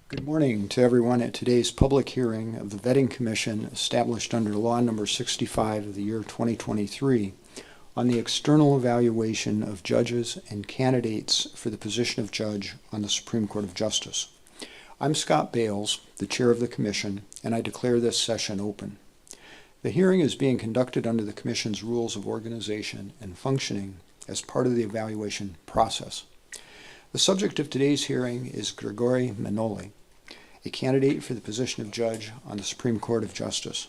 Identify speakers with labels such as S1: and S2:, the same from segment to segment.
S1: Good morning to everyone at today's public hearing of the Vetting Commission established under Law Number 65 of the year 2023 on the external evaluation of judges and candidates for the position of judge on the Supreme Court of Justice. I'm Scott Bales, the chair of the Commission, and I declare this session open. The hearing is being conducted under the Commission's rules of organization and functioning as part of the evaluation process. The subject of today's hearing is Grigorie Manoli, a candidate for the position of judge on the Supreme Court of Justice.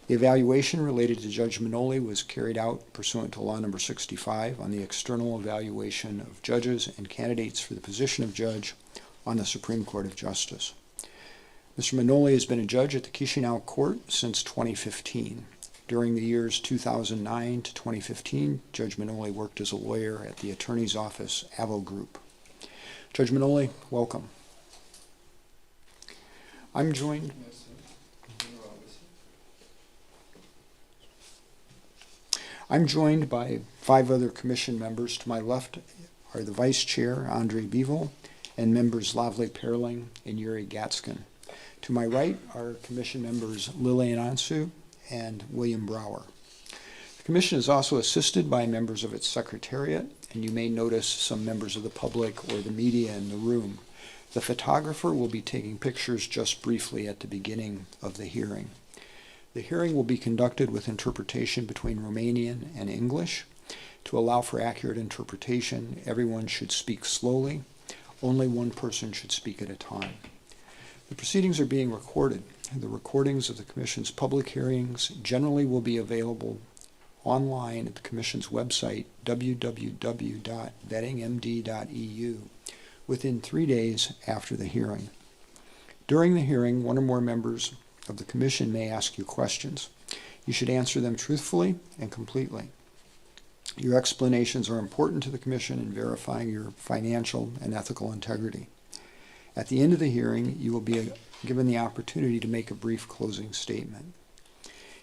S1: The evaluation related to Judge Manoli was carried out pursuant to Law Number 65 on the external evaluation of judges and candidates for the position of judge on the Supreme Court of Justice. Mr. Manoli has been a judge at the Chisinau Court since 2015. During the years 2009 to 2015, Judge Manoli worked as a lawyer at the Attorney's Office Avo Group. Judge Manoli, welcome. I'm joined by 5 other commission members. To my left are the Vice Chair, Andre Bevel, and members Lavely Perling and Yuri Gatskin. To my right are commission members Lillian Ansu and William Brower. The commission is also assisted by members of its secretariat, and you may notice some members of the public or the media in the room. The photographer will be taking pictures just briefly at the beginning of the hearing. The hearing will be conducted with interpretation between Romanian and English. To allow for accurate interpretation, everyone should speak slowly. Only one person should speak at a time. The proceedings are being recorded. The recordings of the Commission's public hearings generally will be available online at the Commission's website, www.vettingmd.eu. within 3 days after the hearing. During the hearing, one or more members of the Commission may ask you questions. You should answer them truthfully and completely. Your explanations are important to the Commission in verifying your financial and ethical integrity. At the end of the hearing, you will be given the opportunity to make a brief closing statement.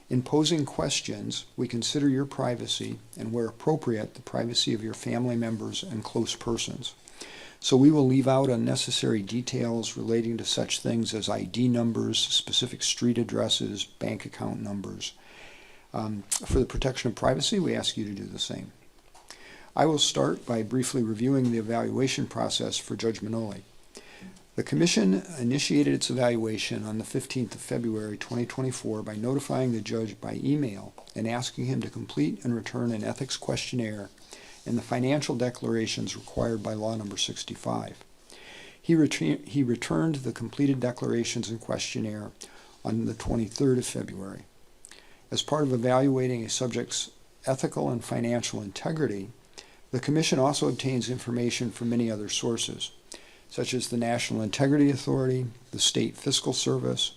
S1: In posing questions, we consider your privacy and, where appropriate, the privacy of your family members and close persons. So we will leave out unnecessary details relating to such things as ID numbers, specific street addresses, bank account numbers. For the protection of privacy, we ask you to do the same. I will start by briefly reviewing the evaluation process for Judge Manoli. The Commission initiated its evaluation on the 15th of February 2024 by notifying the judge by email and asking him to complete and return an ethics questionnaire and the financial declarations required by Law Number 65. He returned the completed declarations and questionnaire on the 23rd of February. As part of evaluating a subject's ethical and financial integrity, the Commission also obtains information from many other sources, such as the National Integrity Authority, the State Fiscal Service,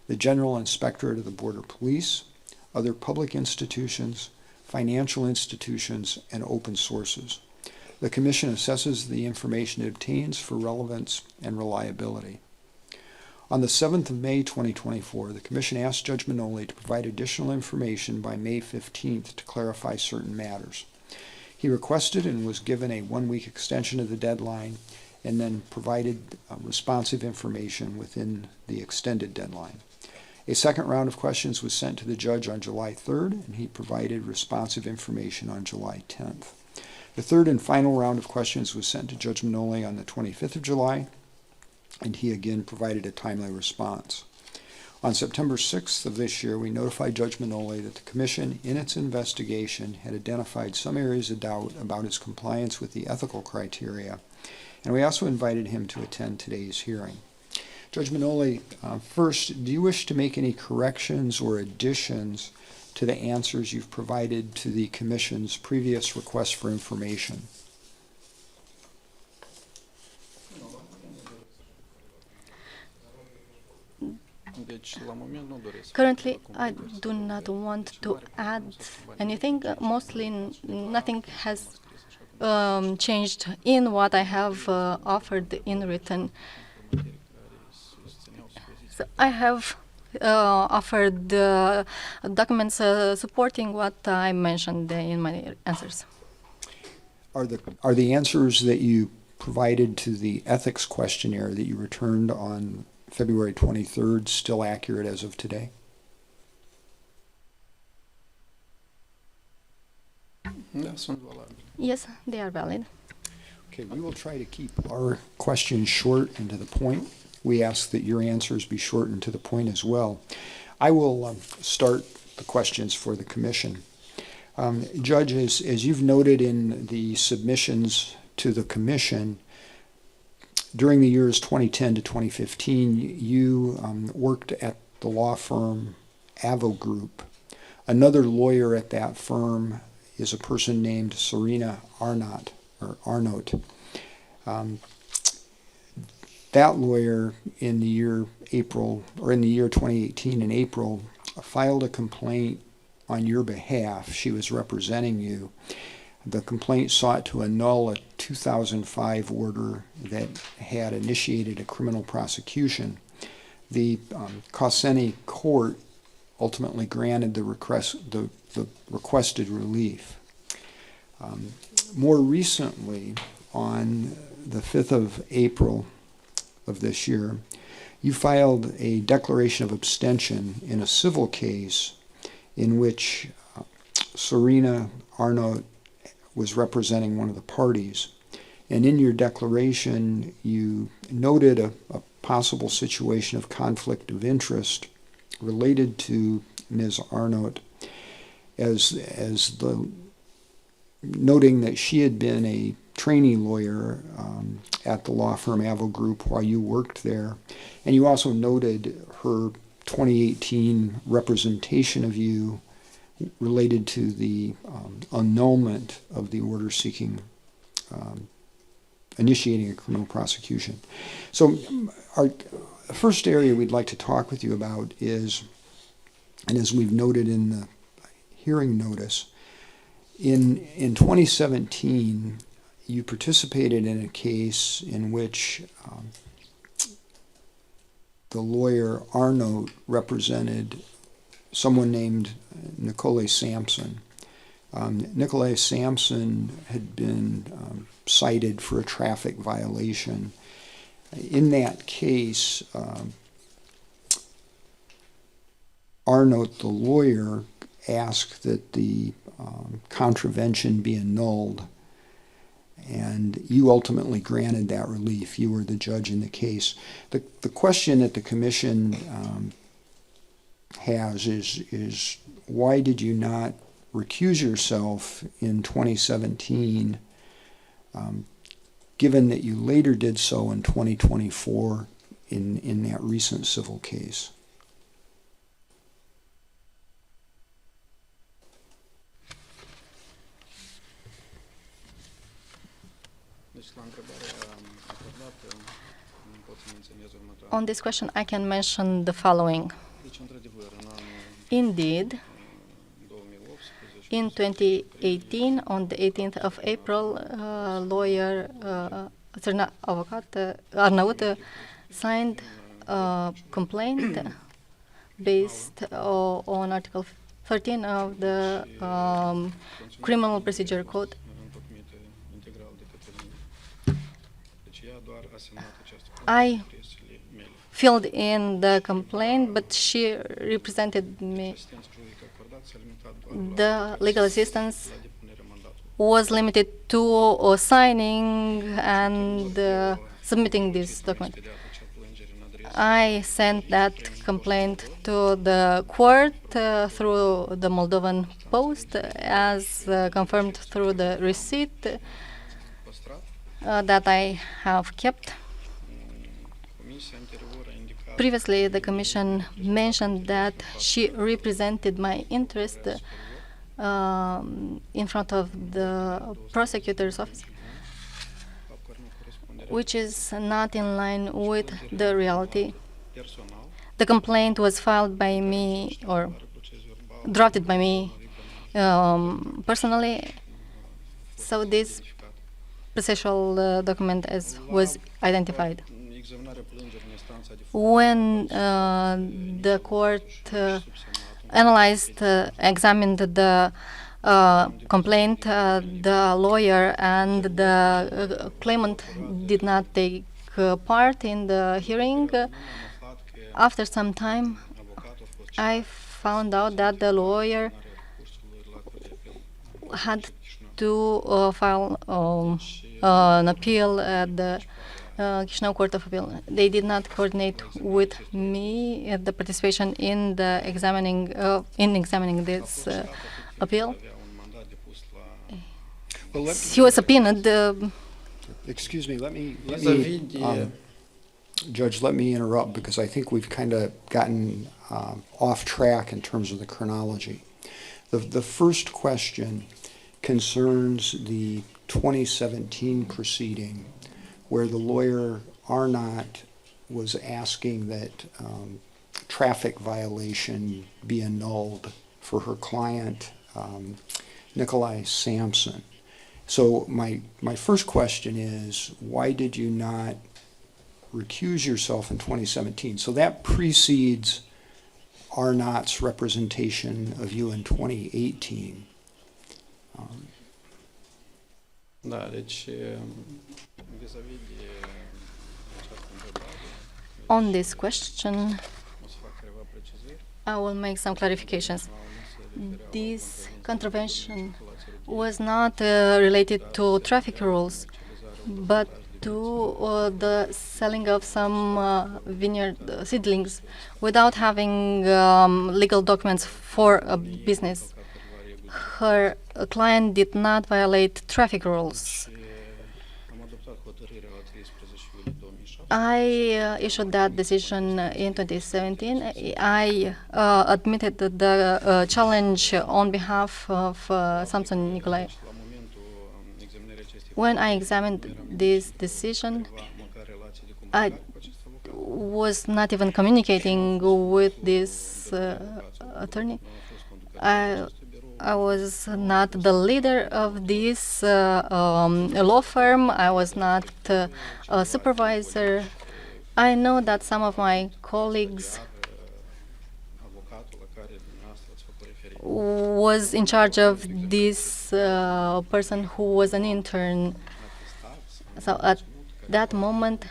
S1: the General Inspectorate of the Border Police, other public institutions, financial institutions, and open sources. The Commission assesses the information it obtains for relevance and reliability. On the 7th of May 2024, the Commission asked Judge Manoli to provide additional information by May 15th to clarify certain matters. He requested and was given a 1-week extension of the deadline and then provided responsive information within the extended deadline. A second round of questions was sent to the judge on July 3rd, and he provided responsive information on July 10th. The third and final round of questions was sent to Judge Manoli on the 25th of July, and he again provided a timely response. On September 6th of this year, we notified Judge Manoli that the Commission, in its investigation, had identified some areas of doubt about his compliance with the ethical criteria, and we also invited him to attend today's hearing. Judge Manoli, first, do you wish to make any corrections or additions to the answers you've provided to the Commission's previous request for information?
S2: Currently, I do not want to add anything. Mostly, nothing has changed in what I have offered in written. So I have offered documents supporting what I mentioned in my answers.
S1: Are the answers that you provided to the ethics questionnaire that you returned on February 23rd still accurate as of today?
S2: Yes, they are valid.
S1: Okay, we will try to keep our questions short and to the point. We ask that your answers be short and to the point as well. I will start the questions for the commission. Judge, as you've noted in the submissions to the commission, during the years 2010 to 2015, you worked at the law firm Avo Group. Another lawyer at that firm is a person named Serena Arnott. That lawyer in the year 2018 in April filed a complaint on your behalf. She was representing you. The complaint sought to annul a 2005 order that had initiated a criminal prosecution. The Chisinau Court ultimately granted the requested relief. More recently, on the 5th of April of this year, you filed a declaration of abstention in a civil case in which Serena Arnott was representing one of the parties. And in your declaration, you noted a possible situation of conflict of interest related to Ms. Arnott noting that she had been a trainee lawyer at the law firm Avo Group while you worked there. And you also noted her 2018 representation of you related to the annulment of the order seeking initiating a criminal prosecution. So our first area we'd like to talk with you about is, and as we've noted in the hearing notice, in 2017, you participated in a case in which the lawyer Arnott represented someone named Nicole Sampson. Nicole Sampson had been cited for a traffic violation. In that case, Arnott, the lawyer, asked that the contravention be annulled, and you ultimately granted that relief. You were the judge in the case. The question that the commission has is why did you not recuse yourself in 2017, given that you later did so in 2024 in that recent civil case?
S2: On this question, I can mention the following. Indeed, in 2018, on the 18th of April, lawyer Arnaut signed a complaint based on Article 13 of the Criminal Procedure Code. I filled in the complaint, but she represented me. The legal assistance was limited to signing and submitting this document. I sent that complaint to the court through the Moldovan Post, as confirmed through the receipt that I have kept. Previously, the Commission mentioned that she represented my interest in front of the prosecutor's office, which is not in line with the reality. The complaint was filed by me or drafted by me personally, so this processual document was identified. When the court examined the complaint, the lawyer and the claimant did not take part in the hearing. After some time, I found out that the lawyer had to file an appeal at the Chisinau Court of Appeal. They did not coordinate with me at the participation in the examining this appeal.
S1: Well,
S2: He was subpoenaed.
S1: excuse me, Judge, let me interrupt because I think we've kind of gotten off track in terms of the chronology. The first question concerns the 2017 proceeding where the lawyer Arnott was asking that traffic violation be annulled for her client, Nikolai Sampson. So my first question is, why did you not recuse yourself in 2017? So that precedes Arnott's representation of you in 2018.
S3: Da, deci vis-a-vis de această întrebare,
S2: On this question,
S3: o să fac câteva precizări.
S2: I will make some clarifications. This contravention was not related to traffic rules, but to the selling of some vineyard seedlings without having legal documents for a business. Her client did not violate traffic rules.
S3: Am adoptat hotărârea la 13 iulie 2007.
S2: I issued that decision in 2017. I admitted the challenge on behalf of Samson Nicolae.
S3: La momentul examinării acestei
S2: When I examined this decision,
S3: măcar relații de
S2: I
S3: comunicare cu acest avocat.
S2: was not even communicating with this attorney. I was not the leader of this law firm. I was not a supervisor. I know that some of my colleagues
S3: Avocatul la care dumneavoastră ați făcut referire.
S2: was in charge of this person who was an intern. So at that moment,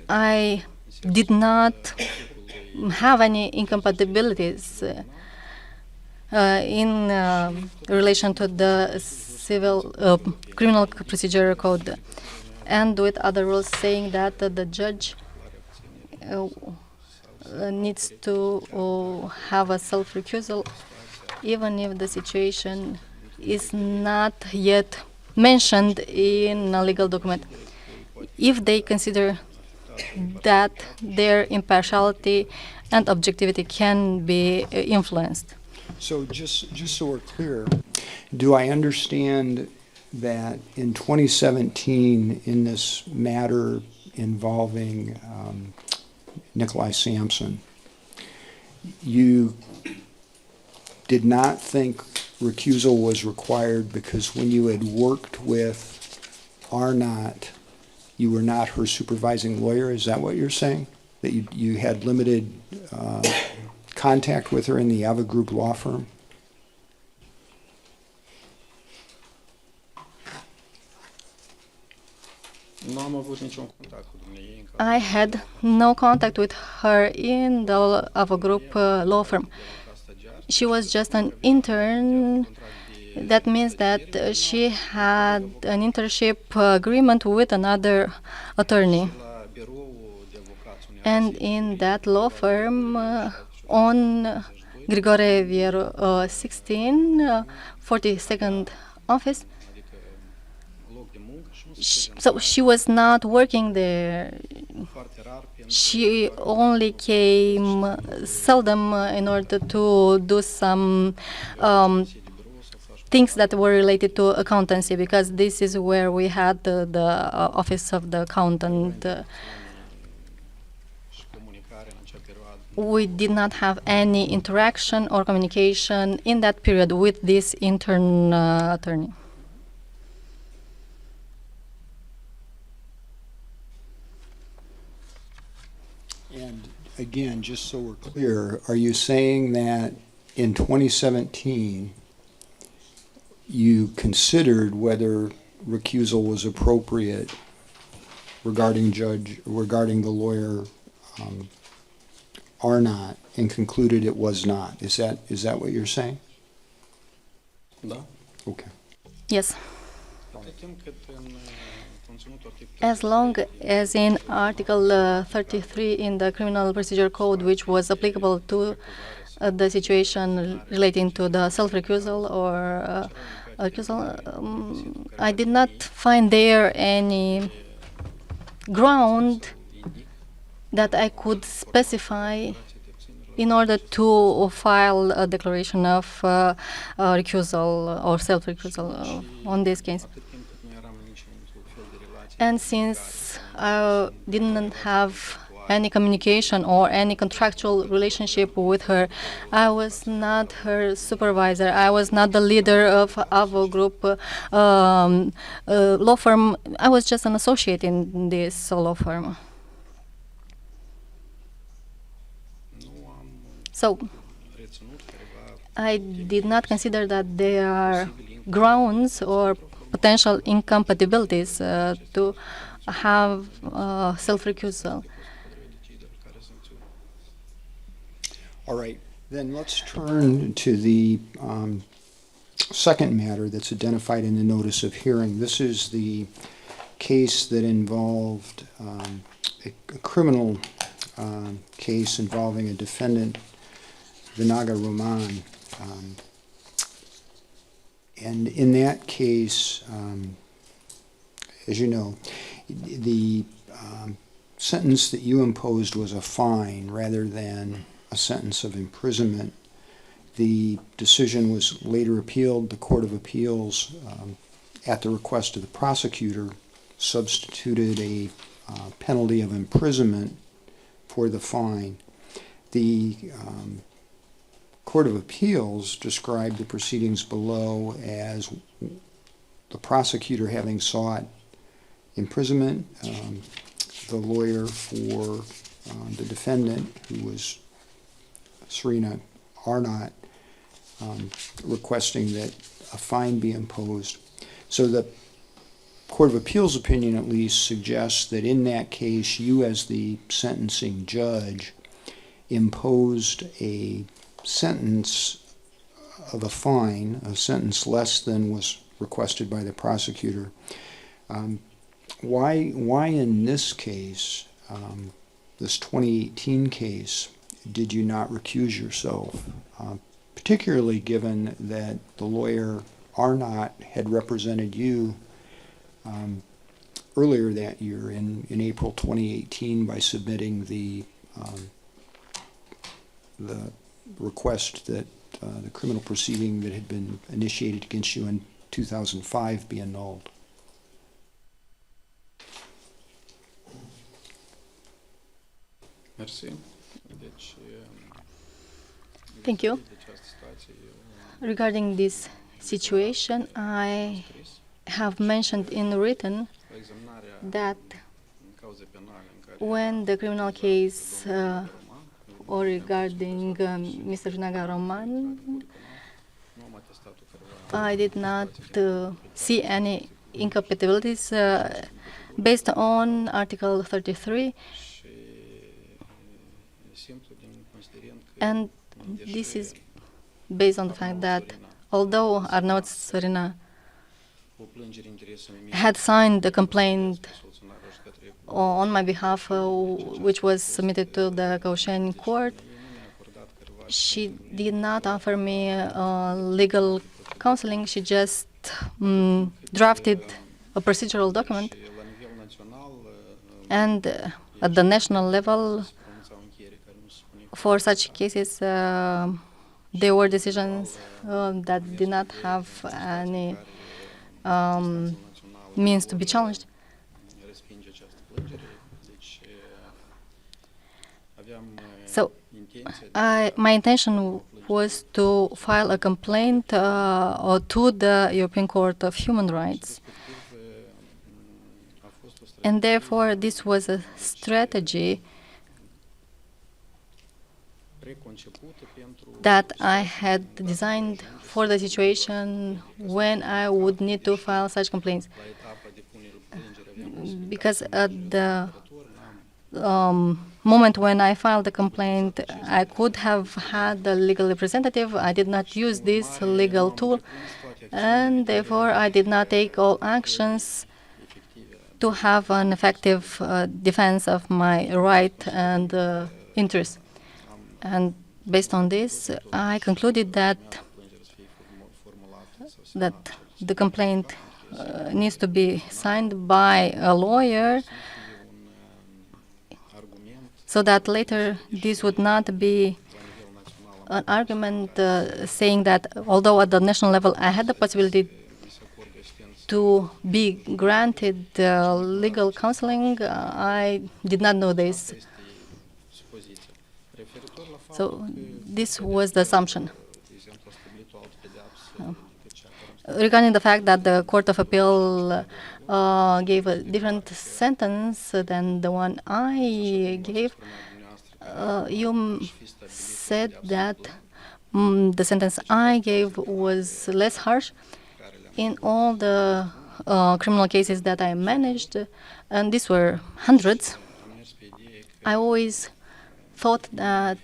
S2: I did not have any incompatibilities in relation to the criminal procedure code and with other rules saying that the judge needs to have a self-recusal even if the situation is not yet mentioned in a legal document. If they consider that their impartiality and objectivity can be influenced.
S1: So just so we're clear, do I understand that in 2017, in this matter involving Nikolai Sampson, you did not think recusal was required because when you had worked with Arnott, you were not her supervising lawyer? Is that what you're saying? That you had limited contact with her in the Ava Group law firm?
S3: Nu am avut niciun contact cu dumneavoastră în cadrul
S2: I had no contact with her in the Ava Group law firm. She was just an intern. That means that she had an internship agreement with another attorney.
S3: la biroul de avocați unei
S2: And in that law firm, on Grigore Vieru 16, 42nd office,
S3: adică loc de muncă și nu
S2: so she was not working there.
S3: foarte rar pentru
S2: She only came seldom in order to do some things that were related to accountancy, because this is where we had the office of the accountant.
S3: și comunicare în acea perioadă.
S2: We did not have any interaction or communication in that period with this intern attorney.
S1: And again, just so we're clear, are you saying that in 2017, you considered whether recusal was appropriate regarding the lawyer Arnott, and concluded it was not. Is that what you're saying?
S3: Da.
S1: Okay.
S2: Yes.
S3: Atât timp cât în conținutul articolului
S2: As long as in Article 33 in the Criminal Procedure Code, which was applicable to the situation relating to the self-recusal or recusal, I did not find there any ground that I could specify in order to file a declaration of recusal or self-recusal on this case.
S3: atât timp cât nu eram în niciun fel de relație
S2: And since I didn't have any communication or any contractual relationship with her, I was not her supervisor. I was not the leader of a group law firm. I was just an associate in this law firm.
S3: nu am
S2: So
S3: reținut careva
S2: I did not consider that there are grounds or potential incompatibilities to have self-recusal.
S3: care sancțiuni.
S1: All right. Then let's turn to the second matter that's identified in the notice of hearing. This is the case that involved a criminal case involving a defendant, Grigorie Manoli. And in that case, as you know, the sentence that you imposed was a fine rather than a sentence of imprisonment. The decision was later appealed. The Court of Appeals, at the request of the prosecutor, substituted a penalty of imprisonment for the fine. The Court of Appeals described the proceedings below as the prosecutor having sought imprisonment, the lawyer for the defendant, who was Serena Arnott, requesting that a fine be imposed. So the Court of Appeals opinion at least suggests that in that case, you as the sentencing judge imposed a sentence of a fine, a sentence less than was requested by the prosecutor. Why in this case, this 2018 case, did you not recuse yourself? Particularly given that the lawyer Arnott had represented you earlier that year in April 2018 by submitting the request that the criminal proceeding that had been initiated against you in 2005 be annulled.
S3: Mersi. Deci,
S2: Thank you.
S3: de această situație
S2: Regarding this situation, I have mentioned in written
S3: examinarea
S2: that
S3: în cauze penale în care
S2: when the criminal case or regarding Mr. Naga Roman,
S3: nu am atestatul careva
S2: I did not see any incompatibilities based on Article 33,
S3: și e simplu din considerent că
S2: and this is based on the fact that although Arnaud Sorina
S3: o plângere interesă
S2: had signed the complaint
S3: soluționarea și către
S2: on my behalf, which was submitted to the Caucasian court,
S3: mi-a acordat careva
S2: she did not offer me legal counseling. She just drafted a procedural document,
S3: și la nivel național
S2: and at the national level,
S3: pronunțau încheiere care nu se spune
S2: for such cases, there were decisions that did not have any means to be challenged.
S3: respinge această plângere. Deci aveam
S2: So
S3: intenția
S2: my intention was to file a complaint to the European Court of Human Rights,
S3: respectiv a fost o
S2: and therefore this was a strategy
S3: preconcepute pentru
S2: that I had designed for the situation when I would need to file such complaints.
S3: la etapa depunerii plângerii aveam
S2: Because at the moment when I filed the complaint, I could have had a legal representative. I did not use this legal tool, and therefore I did not take all actions to have an effective defense of my right and interest. And based on this, I concluded that the complaint needs to be signed by a lawyer, so that later this would not be an argument saying that although at the national level I had the possibility to be granted legal counseling, I did not know this. So this was the assumption. Regarding the fact that the Court of Appeal gave a different sentence than the one I gave, you said that the sentence I gave was less harsh. In all the criminal cases that I managed, and these were hundreds, I always thought that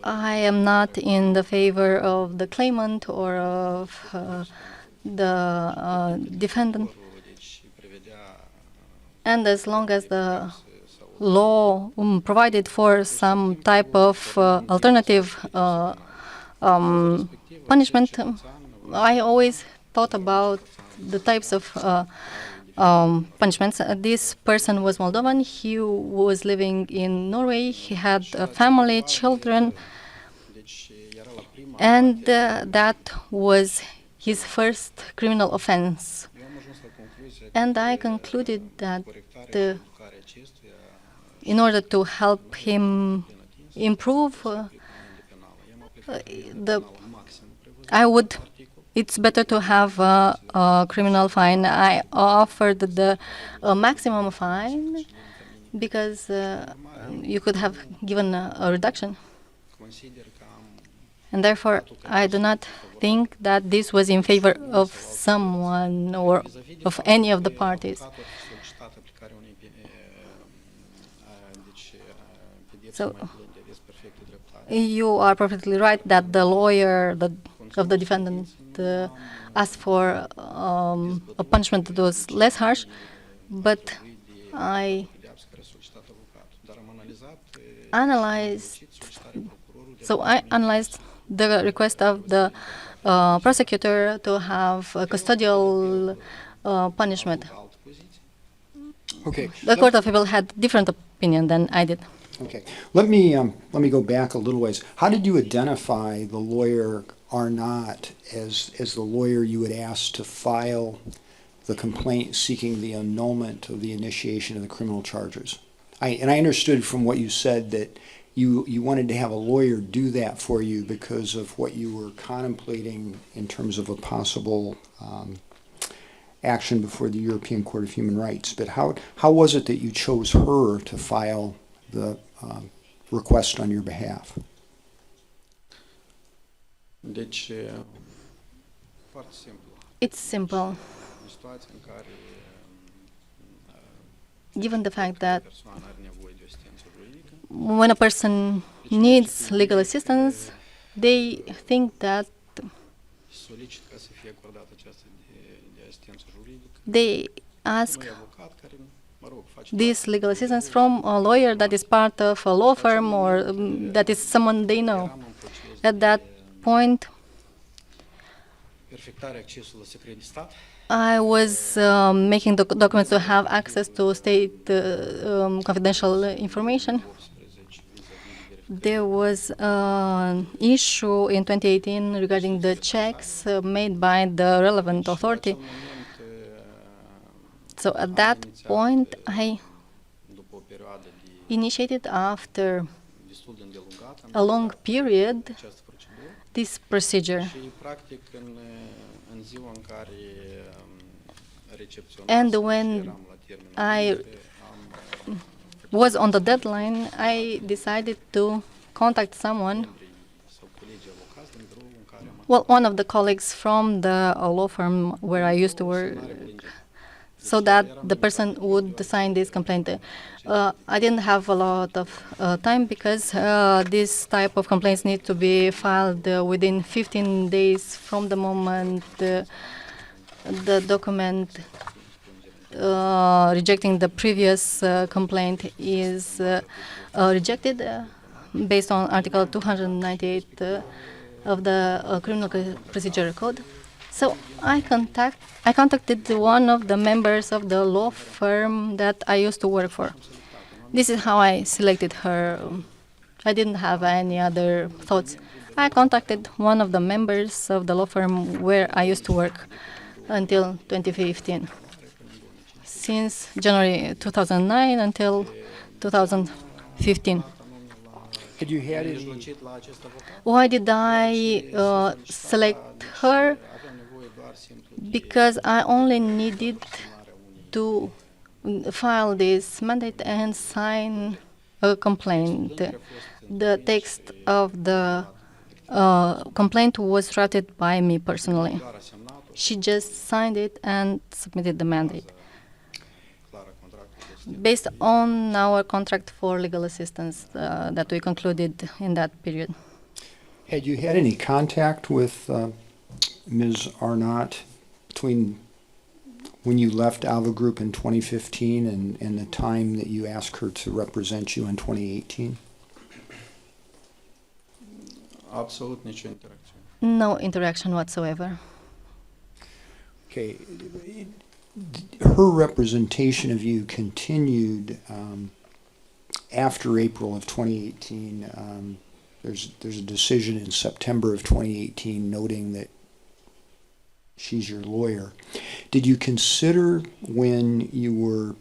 S2: I am not in the favor of the claimant or of the defendant. And as long as the law provided for some type of alternative punishment, I always thought about the types of punishments. This person was Moldovan. He was living in Norway. He had a family, children, and that was his first criminal offense. And I concluded that in order to help him improve, it's better to have a criminal fine. I offered the maximum fine because you could have given a reduction. And therefore, I do not think that this was in favor of someone or of any of the parties. So, you are perfectly right that the lawyer of the defendant asked for a punishment that was less harsh, but I analyzed the request of the prosecutor to have a custodial punishment.
S1: Okay.
S2: The Court of Appeal had different opinion than I did.
S1: Okay. Let me go back a little ways. How did you identify the lawyer Arnott as the lawyer you would ask to file the complaint seeking the annulment of the initiation of the criminal charges? I understood from what you said that you wanted to have a lawyer do that for you because of what you were contemplating in terms of a possible action before the European Court of Human Rights. But how was it that you chose her to file the request on your behalf?
S3: Deci, foarte simplu.
S2: It's simple.
S3: În situația în care
S2: Given the fact that
S3: persoana are nevoie de o asistență juridică,
S2: when a person needs legal assistance, they think that
S3: solicit ca să fie acordată această de asistență juridică.
S2: they ask
S3: Unui avocat care, mă rog, face
S2: this legal assistance from a lawyer that is part of a law firm or that is someone they know. At that point,
S3: perfectarea accesului la secret de stat.
S2: I was making the documents to have access to state confidential information. There was an issue in 2018 regarding the checks made by the relevant authority. So at that point, I
S3: După o perioadă de
S2: initiated after
S3: destul de îndelungată
S2: a long period
S3: această procedură
S2: this procedure.
S3: și practic în ziua în care recepționam
S2: And when
S3: eram la termen
S2: I was on the deadline, I decided to contact someone,
S3: sau colegii avocați din biroul în care am
S2: well, one of the colleagues from the law firm where I used to work, so that the person would sign this complaint. I didn't have a lot of time because this type of complaints need to be filed within 15 days from the moment the document rejecting the previous complaint is rejected based on Article 298 of the Criminal Procedure Code. So I contacted one of the members of the law firm that I used to work for. This is how I selected her. I didn't have any other thoughts. I contacted one of the members of the law firm where I used to work until 2015. Since January 2009 until 2015.
S1: Had you had any,
S3: mijlocit la acest avocat.
S2: Why did I select her?
S3: Aveam nevoie doar simplu
S2: Because I only needed to file this mandate and sign a complaint. The text of the complaint was drafted by me personally.
S3: doar a semnat-o
S2: She just signed it and submitted the mandate
S3: clară contractul.
S2: based on our contract for legal assistance that we concluded in that period.
S1: had you had any contact with Ms. Arnott between when you left Alva Group in 2015 and the time that you asked her to represent you in 2018?
S3: Absolut nicio interacțiune.
S2: No interaction whatsoever.
S1: Okay. Her representation of you continued after April of 2018. There's a decision in September of 2018 noting that she's your lawyer. Did you consider when you were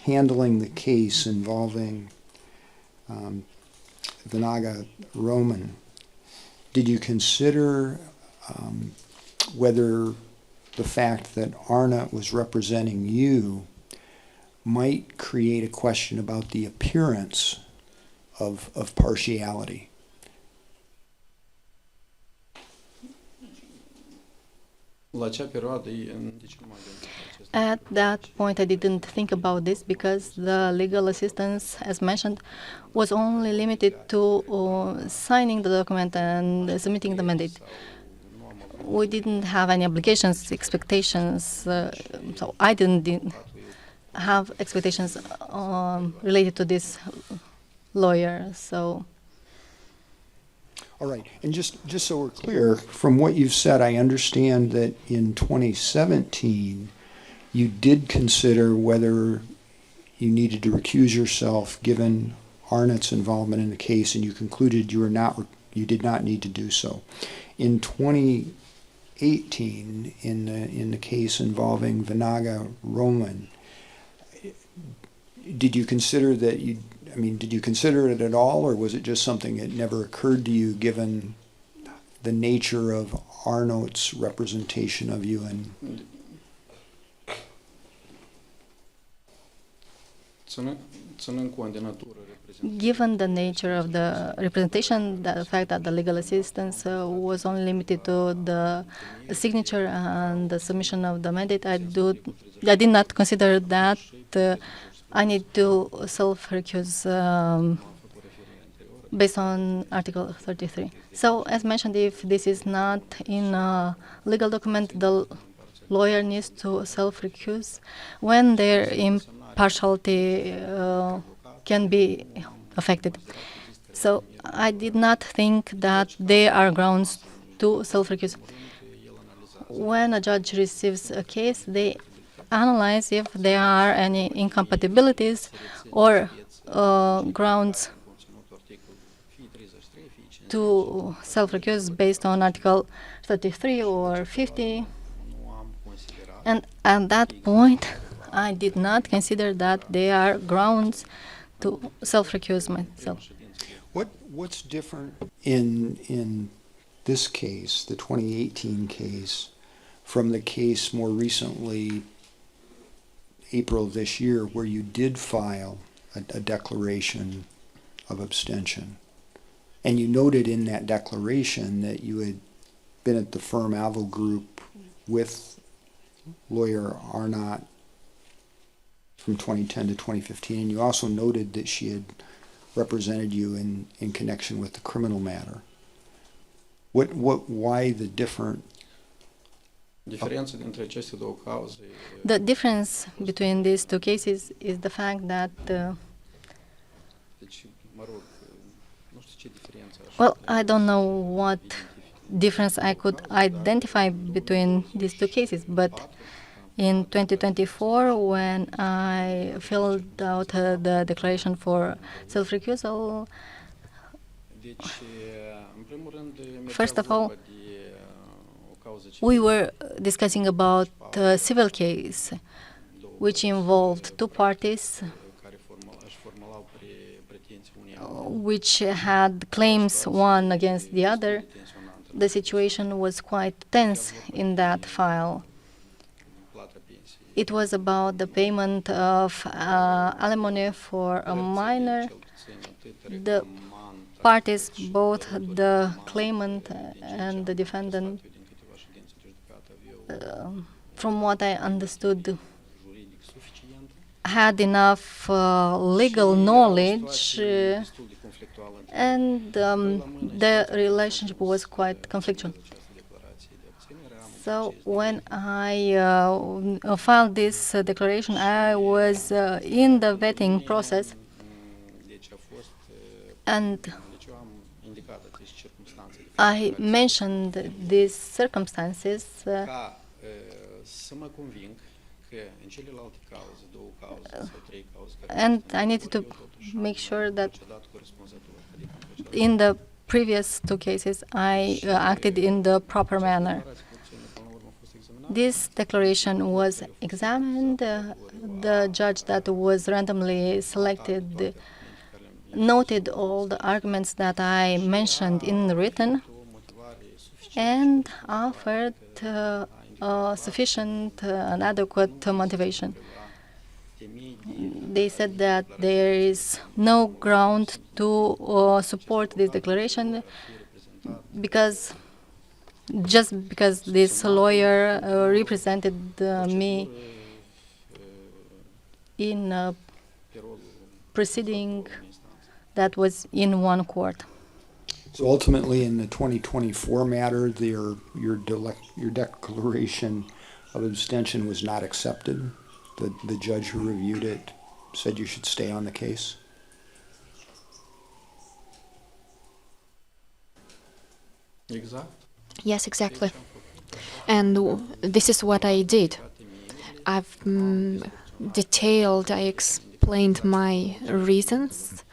S1: handling the case involving Vinaga Roman, did you consider whether the fact that Arna was representing you might create a question about the appearance of partiality?
S3: La acea perioadă, deci nu m-am gândit la acest
S2: At that point, I didn't think about this because the legal assistance, as mentioned, was only limited to signing the document and submitting the mandate. We didn't have any obligations, expectations, so I didn't have expectations related to this lawyer. So
S1: All right, and just so we're clear, from what you've said, I understand that in 2017, you did consider whether you needed to recuse yourself given Arnott's involvement in the case, and you concluded you did not need to do so. In 2018, in the case involving Vinaga Roman, did you consider that did you consider it at all, or was it just something that never occurred to you given the nature of Arnott's representation of you? And
S3: ținând cont de natură reprezentată.
S2: given the nature of the representation, the fact that the legal assistance was only limited to the signature and the submission of the mandate, I did not consider that I need to self-recuse based on Article 33. So, as mentioned, if this is not in a legal document, the lawyer needs to self-recuse when their impartiality can be affected. So, I did not think that there are grounds to self-recuse. When a judge receives a case, they analyze if there are any incompatibilities or grounds to self-recuse based on Article 33 or 50. And at that point, I did not consider that there are grounds to self-recuse myself.
S1: what's different in this case, the 2018 case, from the case more recently, April of this year, where you did file a declaration of abstention. And you noted in that declaration that you had been at the firm Avo Group with lawyer Arnott from 2010 to 2015, and you also noted that she had represented you in connection with the criminal matter. Why the different?
S3: Diferența dintre aceste două cauze
S2: The difference between these two cases is the fact that,
S3: deci, mă rog, nu știu ce diferență aș
S2: well, I don't know what difference I could identify between these two cases, but in 2024, when I filled out the declaration for self-recusal,
S3: Deci, în primul rând,
S2: First of all,
S3: de o cauză
S2: we were discussing about a civil case which involved two parties
S3: care își formulau pretenții unei
S2: which had claims one against the other. The situation was quite tense in that file.
S3: plata pensiei.
S2: It was about the payment of alimony for a minor.
S3: Cel puțin atât
S2: The parties, both the claimant and the defendant,
S3: din câteva ședințe de judecată aveau
S2: from what I understood,
S3: juridic suficient.
S2: had enough legal knowledge,
S3: Destul de conflictuală între
S2: and the relationship was quite conflictual.
S3: această declarație de abținere.
S2: So when I filed this declaration, I was in the vetting process,
S3: Deci a fost,
S2: and
S3: deci eu am indicat aceste circumstanțe de
S2: I mentioned these circumstances
S3: ca să mă conving că în celelalte cauze, două cauze sau trei cauze care
S2: and I needed to make sure that
S3: procedat corespunzător, adică am procedat
S2: in the previous two cases I acted in the proper manner.
S3: declarații curțene, până la urmă a fost examinată.
S2: This declaration was examined. The judge that was randomly selected noted all the arguments that I mentioned in written
S3: O motivare suficientă
S2: and offered sufficient and adequate motivation.
S3: temei de
S2: They said that there is no ground to support this declaration because just because this lawyer represented me in a
S3: pe rolul
S2: proceeding
S3: în instanță.
S2: that was in one court.
S1: So ultimately, in the 2024 matter, your declaration of abstention was not accepted. The judge who reviewed it said you should stay on the case.
S3: Exact.
S4: Yes, exactly. And this is what I did. I've I explained my reasons.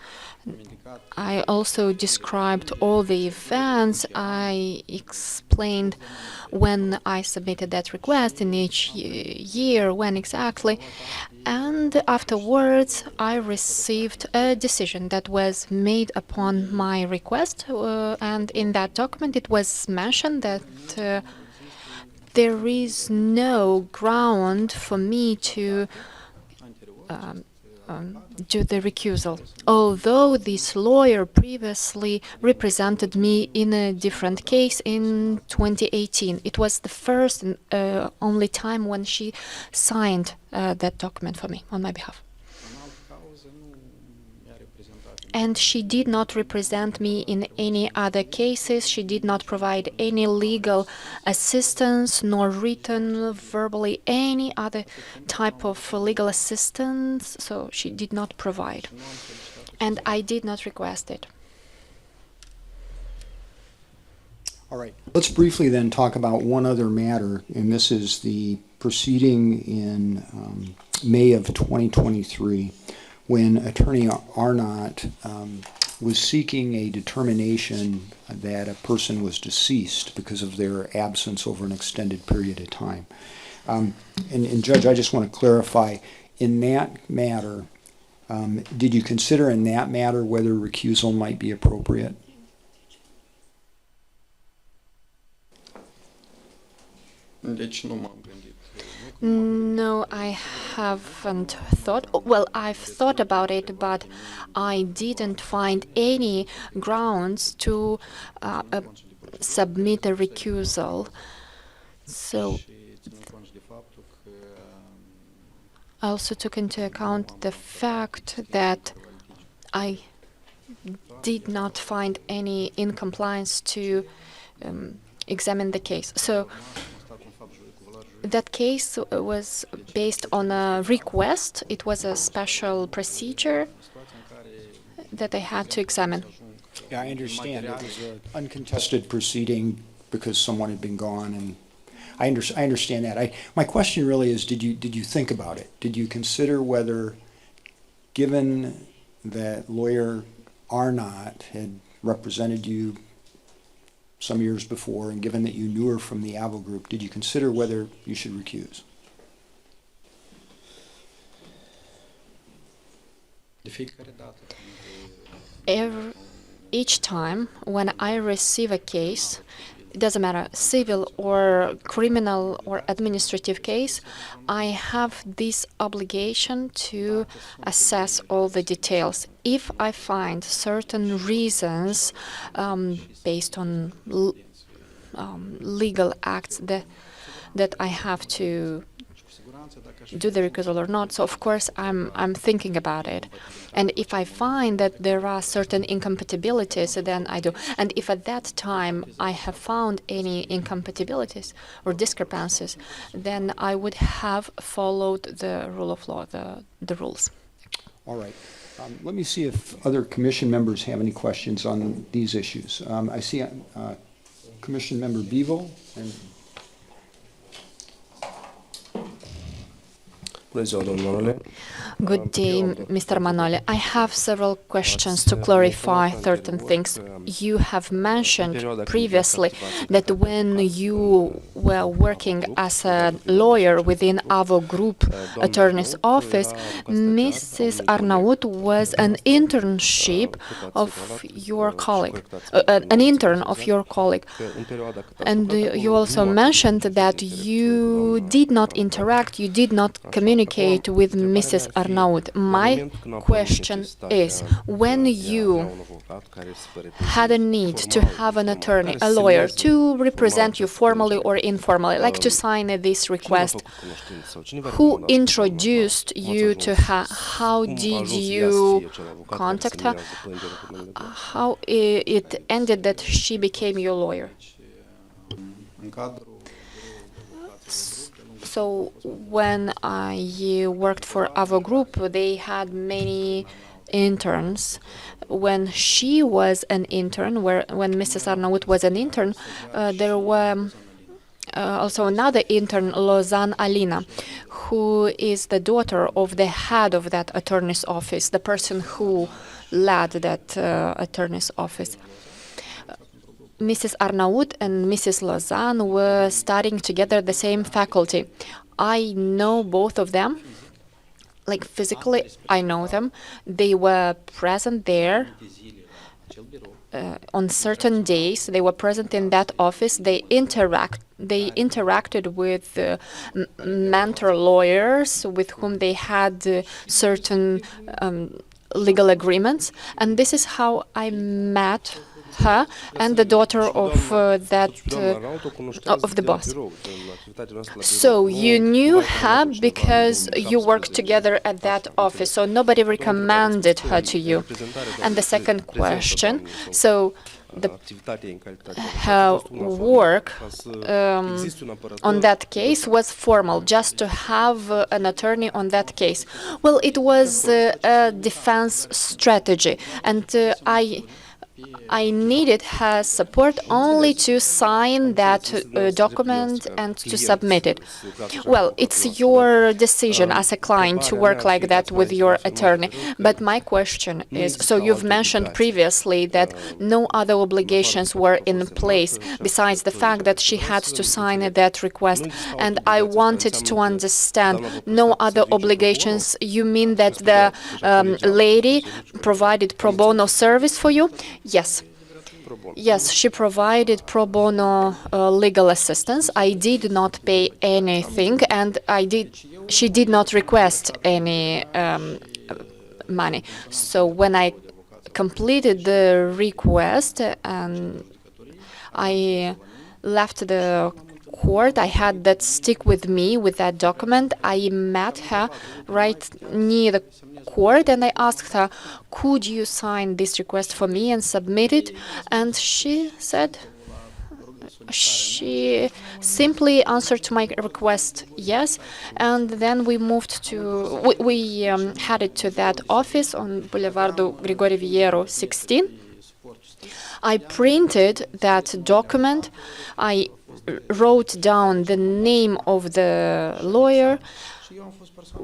S4: I also described all the events. I explained when I submitted that request in each year, when exactly. And afterwards, I received a decision that was made upon my request. And in that document, it was mentioned that there is no ground for me to do the recusal. Although this lawyer previously represented me in a different case in 2018. It was the first and only time when she signed that document for me on my behalf.
S3: În altă cauză nu mi-a reprezentat.
S4: And she did not represent me in any other cases. She did not provide any legal assistance, nor written, verbally, any other type of legal assistance. So she did not provide. And I did not request it.
S1: All right. Let's briefly then talk about one other matter, and this is the proceeding in May of 2023 when Attorney Arnott was seeking a determination that a person was deceased because of their absence over an extended period of time. And Judge, I just want to clarify, in that matter, did you consider in that matter whether recusal might be appropriate?
S3: Deci nu m-am gândit.
S4: No, I haven't thought. Well, I've thought about it, but I didn't find any grounds to submit a recusal. So I also took into account the fact that I did not find any incompliance to examine the case. So that case was based on a request. It was a special procedure that I had to examine.
S1: Yeah, I understand. It was an uncontested proceeding because someone had been gone, and I understand that. My question really is, did you think about it? Did you consider whether, given that lawyer Arnott had represented you some years before, and given that you knew her from the AVO group, did you consider whether you should recuse?
S4: Each time when I receive a case, it doesn't matter, civil or criminal or administrative case, I have this obligation to assess all the details. If I find certain reasons based on legal acts that I have to do the recusal or not, so of course I'm thinking about it. And if I find that there are certain incompatibilities, then I do. And if at that time I have found any incompatibilities or discrepancies, then I would have followed the rule of law, the rules.
S1: All right. Let me see if other commission members have any questions on these issues. I see Commission Member Beeville and
S4: Good day, Mr. Manoli. I have several questions to clarify certain things. You have mentioned previously that when you were working as a lawyer within AVO Group Attorney's Office, Mrs. Arnaut was an internship of your colleague, an intern of your colleague. And you also mentioned that you did not interact, you did not communicate with Mrs. Arnaut. My question is, when you had a need to have an attorney, a lawyer, to represent you formally or informally, like to sign this request, who introduced you to her? How did you contact her? How it ended that she became your lawyer? So when I worked for AVO Group, they had many interns. When she was an intern, when Mrs. Arnaut was an intern, there were also another intern, Lozan Alina, who is the daughter of the head of that attorney's office, the person who led that attorney's office. Mrs. Arnaut and Mrs. Lozan were studying together the same faculty. I know both of them. Like physically, I know them. They were present there on certain days. They were present in that office. They interacted with mentor lawyers with whom they had certain legal agreements. And this is how I met her and the daughter of of the boss. So you knew her because you worked together at that office, so nobody recommended her to you. And the second question, so her work on that case was formal, just to have an attorney on that case. Well, it was a defense strategy, and I needed her support only to sign that document and to submit it. Well, it's your decision as a client to work like that with your attorney. But my question is, so you've mentioned previously that no other obligations were in place besides the fact that she had to sign that request. And I wanted to understand, no other obligations, you mean that the lady provided pro bono service for you? Yes. Yes, she provided pro bono legal assistance. I did not pay anything, and she did not request any money. So when I completed the request and I left the court, I had that stick with me with that document. I met her right near the court and I asked her, could you sign this request for me and submit it? And she said, she simply answered to my request, yes, and then we moved to, we headed to that office on Boulevard Grigore Manoli 16. I printed that document, I wrote down the name of the lawyer,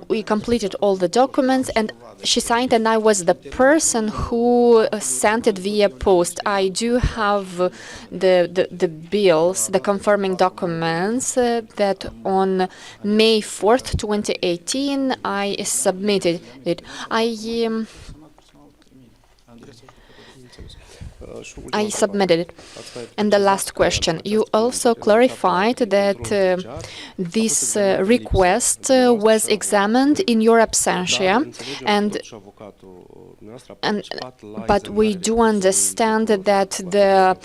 S4: we completed all the documents, and she signed, and I was the person who sent it via post. I do have the bills, the confirming documents that on May 4th, 2018, I submitted it. I submitted it. And the last question, you also clarified that this request was examined in your absentia, but we do understand that the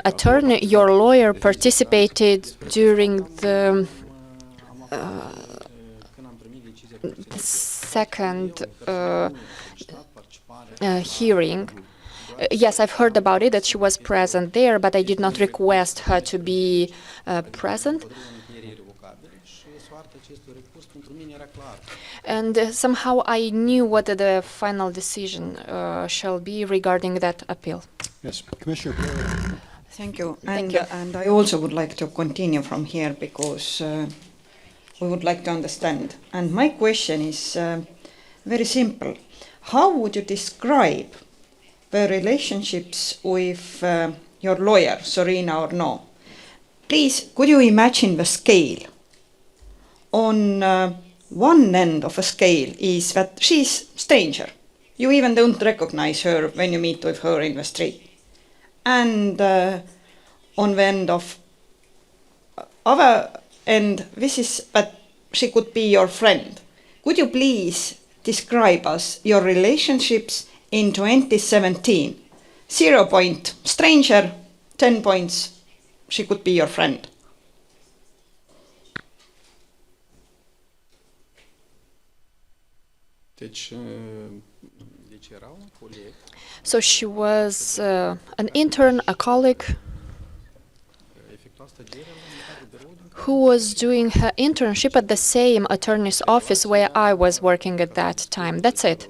S4: attorney, your lawyer, participated during the second hearing. Yes, I've heard about it, that she was present there, but I did not request her to be present. And somehow I knew what the final decision shall be regarding that appeal.
S1: Yes, Commissioner.
S5: Thank you.
S4: Thank you.
S5: And I also would like to continue from here because we would like to understand. And my question is very simple. How would you describe the relationships with your lawyer, Sorina or no? Please, could you imagine the scale? On one end of a scale is that she's stranger. You even don't recognize her when you meet with her in the street. And on the end of other end, this is that she could be your friend. Could you please describe us your relationships in 2017? 0 point stranger, 10 points she could be your friend.
S4: So she was an intern, a colleague, who was doing her internship at the same attorney's office where I was working at that time. That's it.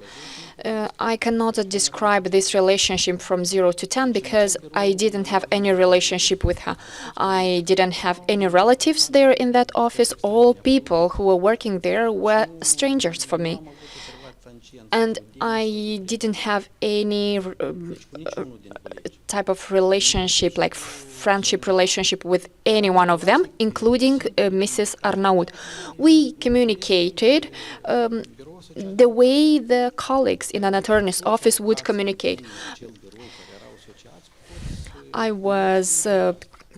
S4: I cannot describe this relationship from 0 to 10 because I didn't have any relationship with her. I didn't have any relatives there in that office. All people who were working there were strangers for me. And I didn't have any type of relationship, like friendship relationship with any one of them, including Mrs. Arnaut. We communicated the way the colleagues in an attorney's office would communicate. I was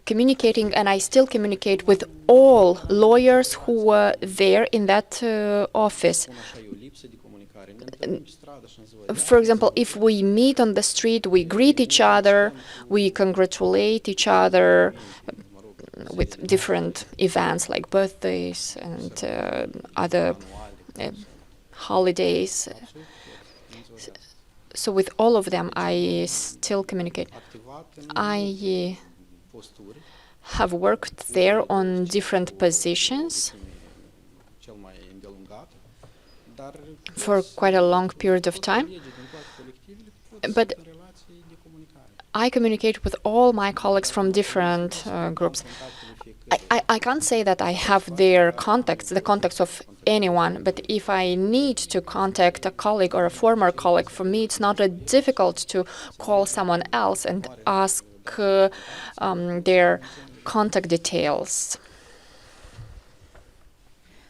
S4: communicating, and I still communicate with all lawyers who were there in that office. For example, if we meet on the street, we greet each other, we congratulate each other with different events like birthdays and other holidays. So with all of them, I still communicate. I have worked there on different positions for quite a long period of time, but I communicate with all my colleagues from different groups. I can't say that I have their contacts, the contacts of anyone, but if I need to contact a colleague or a former colleague, for me it's not difficult to call someone else and ask their contact details.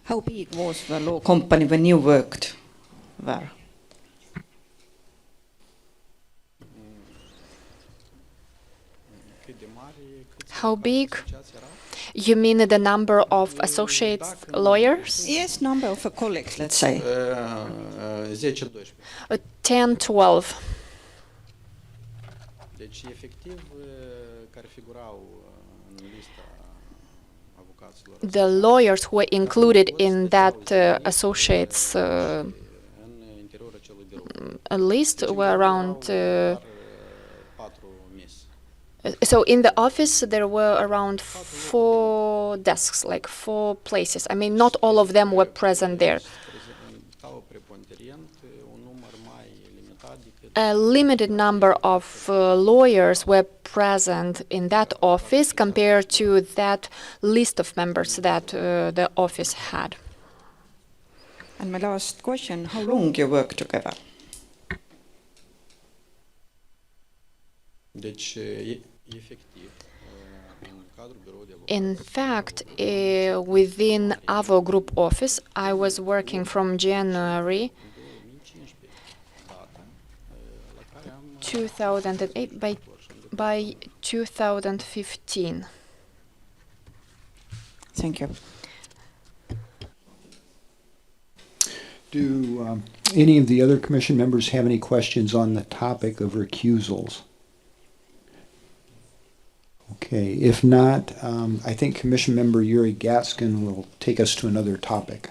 S5: How big was the law company when you worked there?
S4: How big? You mean the number of associates lawyers?
S5: Yes, number of colleagues, let's say.
S3: 10-12.
S4: 10, 12.
S3: Deci, efectiv, care figurau în lista avocaților
S4: The lawyers who were included in that associates
S3: în interiorul acelui birou.
S4: list were around.
S3: Doar 4 mis.
S4: So in the office there were around 4 desks, like 4 places. I mean, not all of them were present there.
S3: Prezentau preponderent un număr mai limitat decât
S4: A limited number of lawyers were present in that office compared to that list of members that the office had.
S5: And my last question, how long you work together?
S3: Deci, efectiv, în cadrul biroului de avocat,
S4: In fact, within Avo Group office, I was working from January
S3: 2015, data la care am
S4: 2008 by 2015.
S5: Thank you.
S1: Do any of the other commission members have any questions on the topic of recusals? Okay, if not, I think Commission Member Yuri Gatskin will take us to another topic.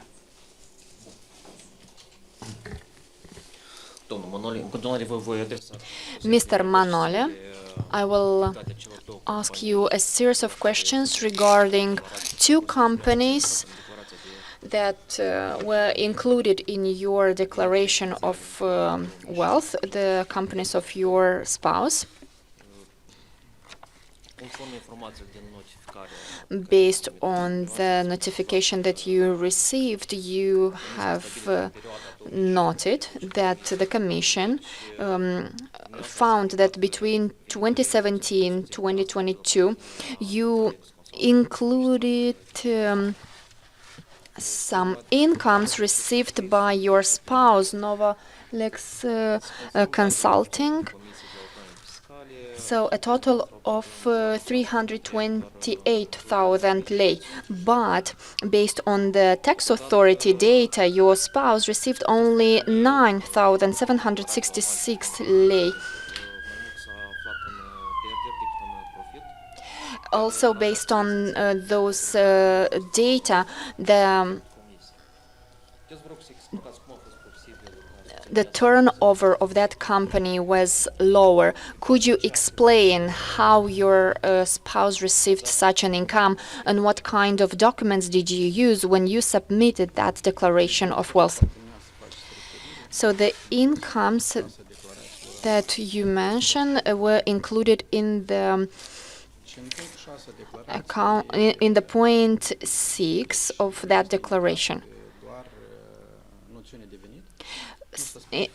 S4: Mr. Manoli, I will ask you a series of questions regarding 2 companies that were included in your declaration of wealth, the companies of your spouse. Based on the notification that you received, you have noted that the Commission found that between 2017-2022, you included some incomes received by your spouse, Nova Lex Consulting. So a total of 328,000 lei. But based on the tax authority data, your spouse received only 9,766 lei. Also, based on those data, the turnover of that company was lower. Could you explain how your spouse received such an income, and what kind of documents did you use when you submitted that declaration of wealth? So the incomes that you mentioned were included in the account, in the point 6 of that declaration.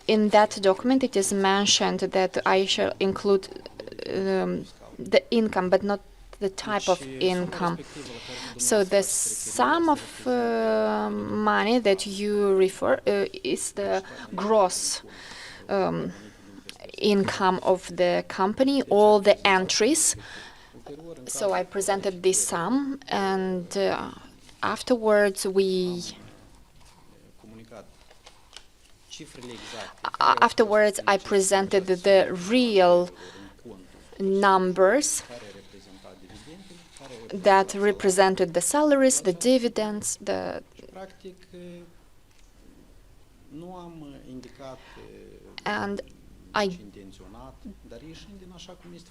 S4: In that document, it is mentioned that I shall include the income, but not the type of income. So the sum of money that you refer is the gross income of the company, all the entries. So I presented this sum, and afterwards I presented the real numbers that represented the salaries, the dividends, and I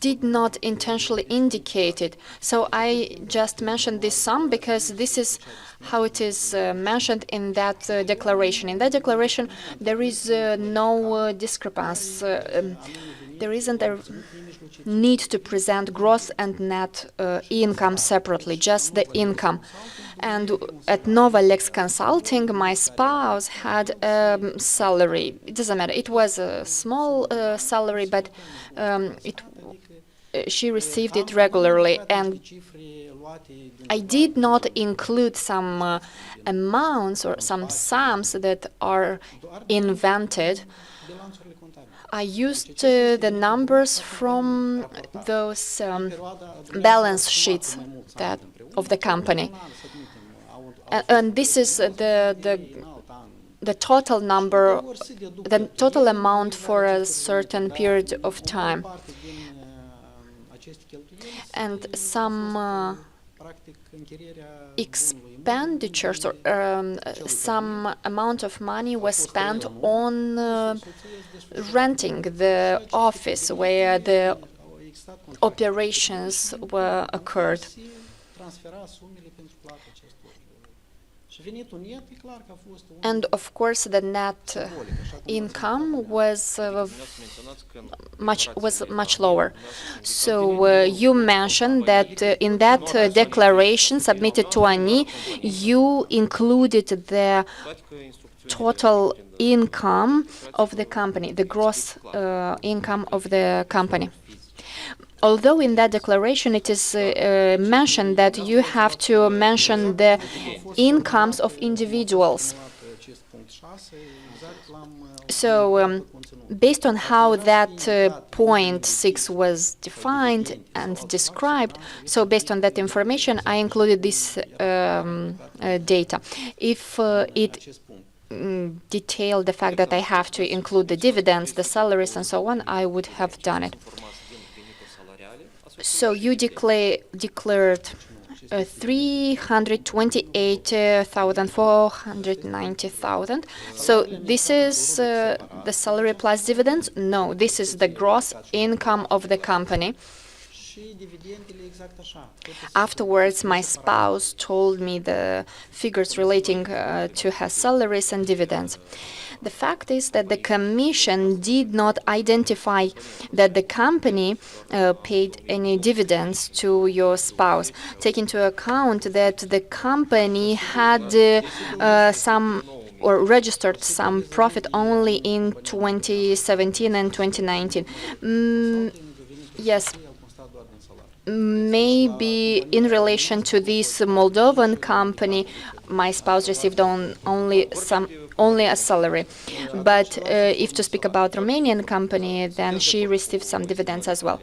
S4: did not intentionally indicate it. So I just mentioned this sum because this is how it is mentioned in that declaration. In that declaration, there is no discrepancy. There isn't a need to present gross and net income separately, just the income. And at Nova Lex Consulting, my spouse had a salary. It doesn't matter. It was a small salary, but she received it regularly. And I did not include some amounts or some sums that are invented. I used the numbers from those balance sheets of the company. And this is the total number, the total amount for a certain period of time. And some expenditures or some amount of money was spent on renting the office where the operations were occurred. And of course, the net income was much lower. So you mentioned that in that declaration submitted to ANI, you included the total income of the company, the gross income of the company. Although in that declaration it is mentioned that you have to mention the incomes of individuals. So based on how that point 6 was defined and described, so based on that information, I included this data. If it detailed the fact that I have to include the dividends, the salaries, and so on, I would have done it. So you declared 328,490,000. So this is the salary plus dividends? No, this is the gross income of the company. Afterwards, my spouse told me the figures relating to her salaries and dividends. The fact is that the Commission did not identify that the company paid any dividends to your spouse. Take into account that the company had some or registered some profit only in 2017 and 2019. Yes. Maybe in relation to this Moldovan company, my spouse received only a salary. But if to speak about Romanian company, then she received some dividends as well.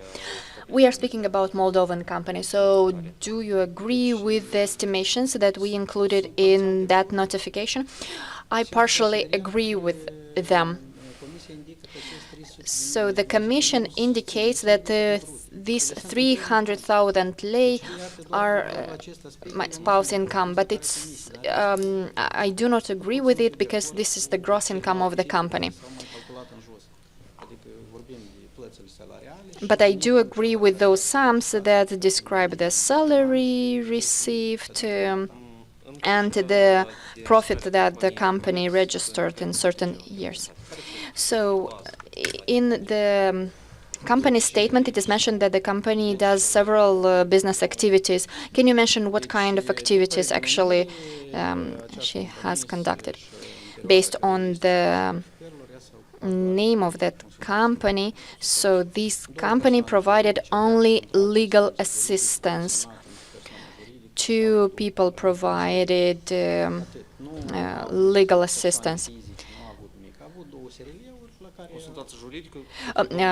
S4: We are speaking about Moldovan company. So do you agree with the estimations that we included in that notification? I partially agree with them. So the Commission indicates that these 300,000 lei are my spouse income, but it's I do not agree with it because this is the gross income of the company. But I do agree with those sums that describe the salary received and the profit that the company registered in certain years. So in the company statement, it is mentioned that the company does several business activities. Can you mention what kind of activities actually she has conducted? Based on the name of that company, so this company provided only legal assistance. 2 people provided legal assistance.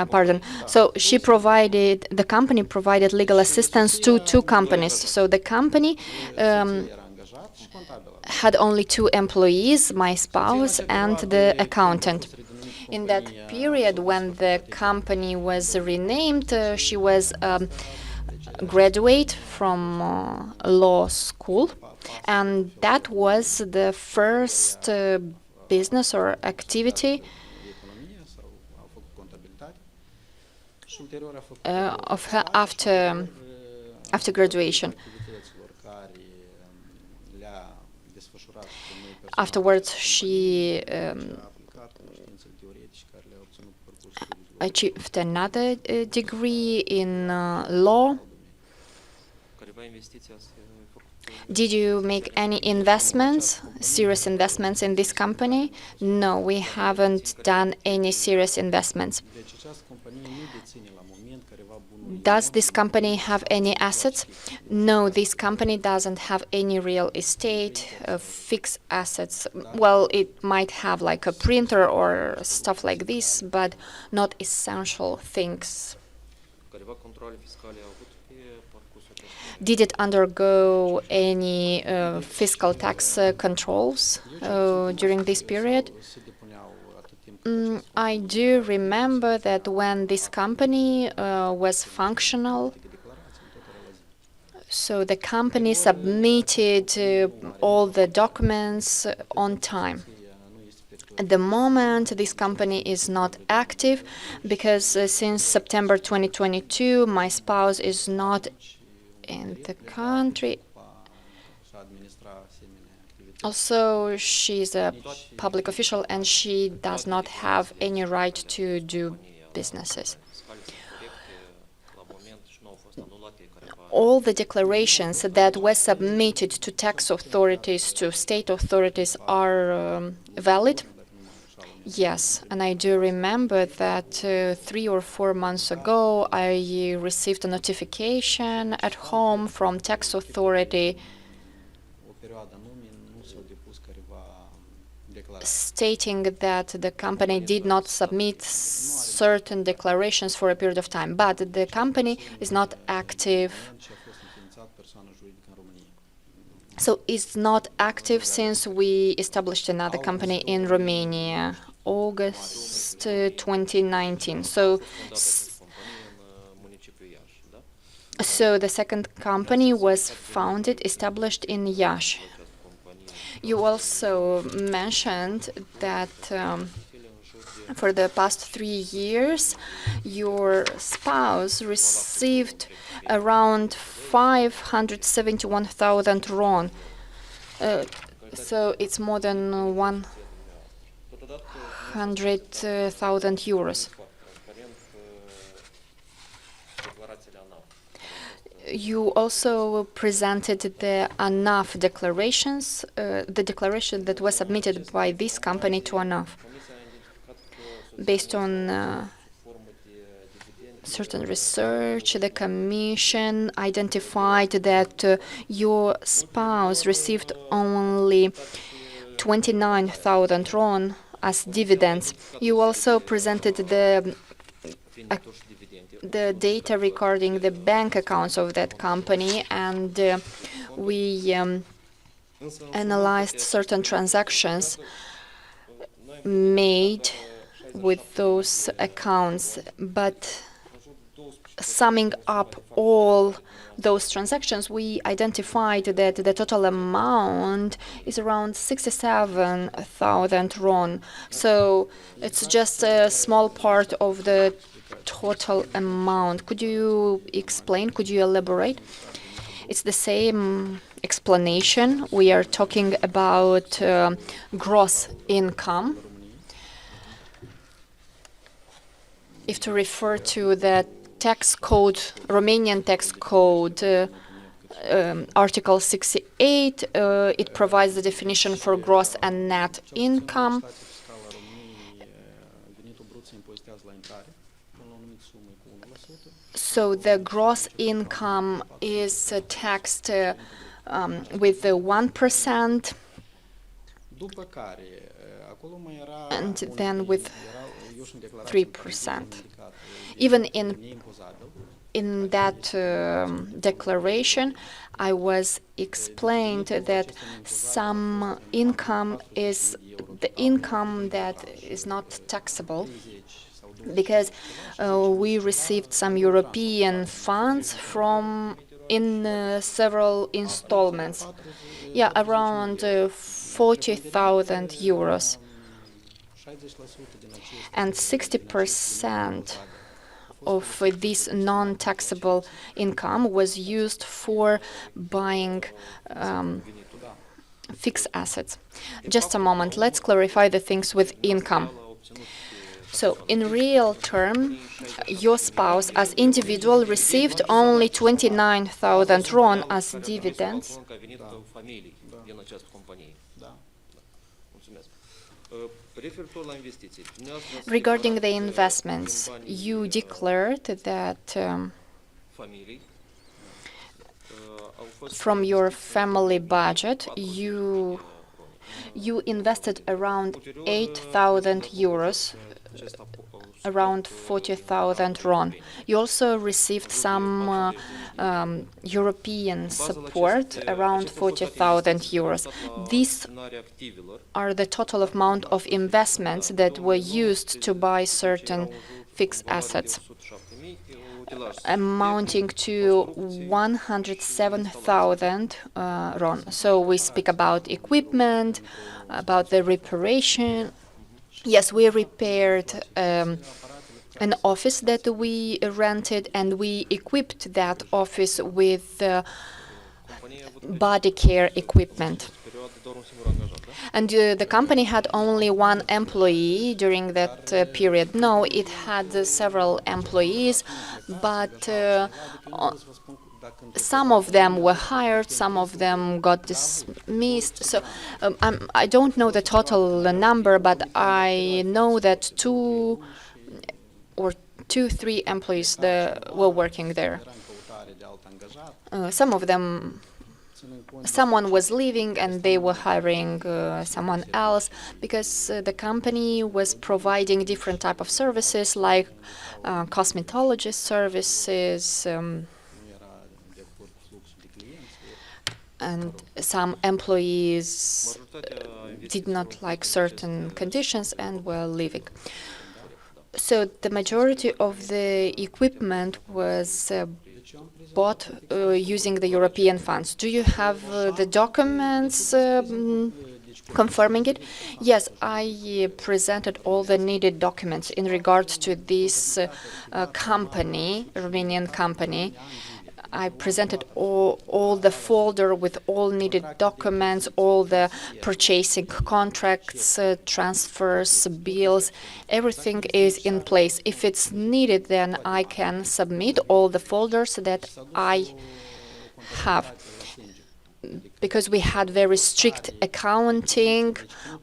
S4: Pardon. So the company provided legal assistance to 2 companies. So the company had only 2 employees, my spouse and the accountant. In that period when the company was renamed, she was a graduate from law school, and that was the first business or activity of her after graduation. Afterwards, she achieved another degree in law. Did you make any investments, serious investments in this company? No, we haven't done any serious investments. Does this company have any assets? No, this company doesn't have any real estate, fixed assets. Well, it might have like a printer or stuff like this, but not essential things. Did it undergo any fiscal tax controls during this period? I do remember that when this company was functional, so the company submitted all the documents on time. At the moment, this company is not active because since September 2022, my spouse is not in the country. Also, she's a public official and she does not have any right to do businesses. All the declarations that were submitted to tax authorities, to state authorities, are valid. Yes, and I do remember that 3 or 4 months ago, I received a notification at home from tax authority stating that the company did not submit certain declarations for a period of time, but the company is not active. So it's not active since we established another company in Romania, August 2019. So the second company was established in Iași. You also mentioned that for the past 3 years, your spouse received around 571,000 RON. So it's more than 100,000 euros. You also presented the ANAF declarations, the declaration that was submitted by this company to ANAF. Based on certain research, the Commission identified that your spouse received only 29,000 RON as dividends. You also presented the data regarding the bank accounts of that company, and we analyzed certain transactions made with those accounts. But summing up all those transactions, we identified that the total amount is around 67,000 RON. So it's just a small part of the total amount. Could you explain? Could you elaborate? It's the same explanation. We are talking about gross income. If to refer to the tax code, Romanian tax code, Article 68, it provides the definition for gross and net income. So the gross income is taxed with 1%, and then with 3%. Even in that declaration, I was explained that some income is the income that is not taxable, because we received some European funds in several installments. Yeah, around 40,000 euros. And 60% of this non-taxable income was used for buying fixed assets. Just a moment, let's clarify the things with income. So, in real term, your spouse, as individual, received only 29,000 RON as dividends. Regarding the investments, you declared that from your family budget, you invested around 8,000 euros, around 40,000 RON. You also received some European support, around 40,000 euros. These are the total amount of investments that were used to buy certain fixed assets, amounting to 107,000 RON. So we speak about equipment, about the reparation. Yes, we repaired an office that we rented, and we equipped that office with body care equipment. And the company had only one employee during that period. No, it had several employees, but some of them were hired, some of them got dismissed. So I don't know the total number, but I know that two, 3 employees were working there. Some of them, someone was leaving and they were hiring someone else, because the company was providing different type of services, like cosmetology services, and some employees did not like certain conditions and were leaving. So the majority of the equipment was bought using the European funds. Do you have the documents confirming it? Yes, I presented all the needed documents in regards to this company, Romanian company. I presented all the folder with all needed documents, all the purchasing contracts, transfers, bills. Everything is in place. If it's needed, then I can submit all the folders that I have, because we had very strict accounting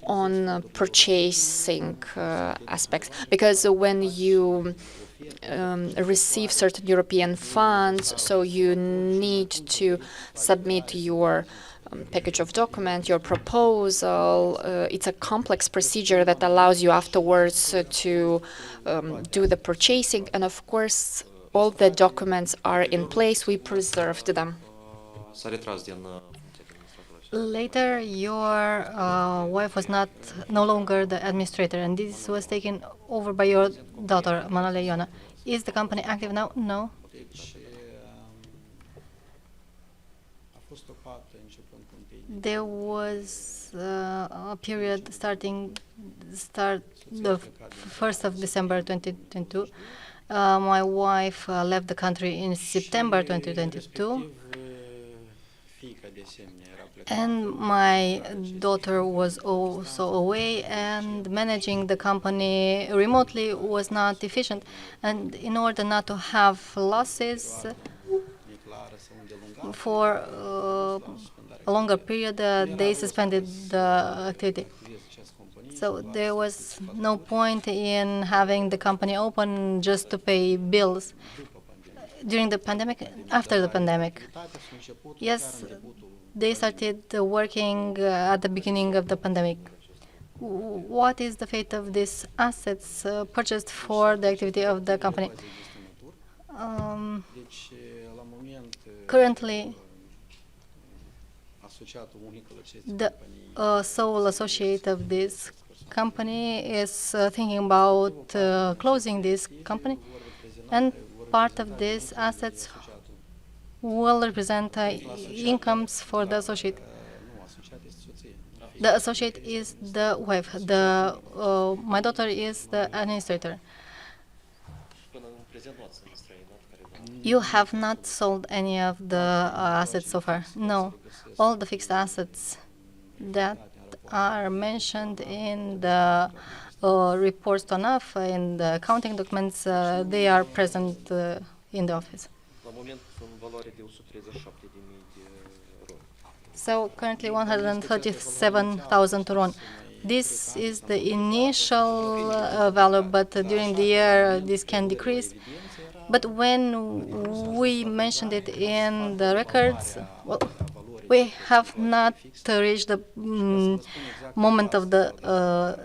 S4: on purchasing aspects. Because when you receive certain European funds, so you need to submit your package of documents, your proposal. It's a complex procedure that allows you afterwards to do the purchasing, and of course all the documents are in place. We preserved them.
S2: Later, your wife was no longer the administrator, and this was taken over by your daughter, Manoli. Is the company active now? No. There was a period starting the 1st of December 2022. My wife left the country in September 2022. And my daughter was also away, and managing the company remotely was not efficient. And in order not to have losses for a longer period, they suspended the activity. So there was no point in having the company open just to pay bills. During the pandemic, after the pandemic, yes, they started working at the beginning of the pandemic. What is the fate of these assets purchased for the activity of the company? Currently, the sole associate of this company is thinking about closing this company, and part of these assets will represent incomes for the associate. The associate is the wife. My daughter is the administrator. You have not sold any of the assets so far? No. All the fixed assets that are mentioned in the reports to ANAF, in the accounting documents, they are present in the office. So currently 137,000 RON. This is the initial value, but during the year this can decrease. But when we mentioned it in the records, well, we have not reached the moment of the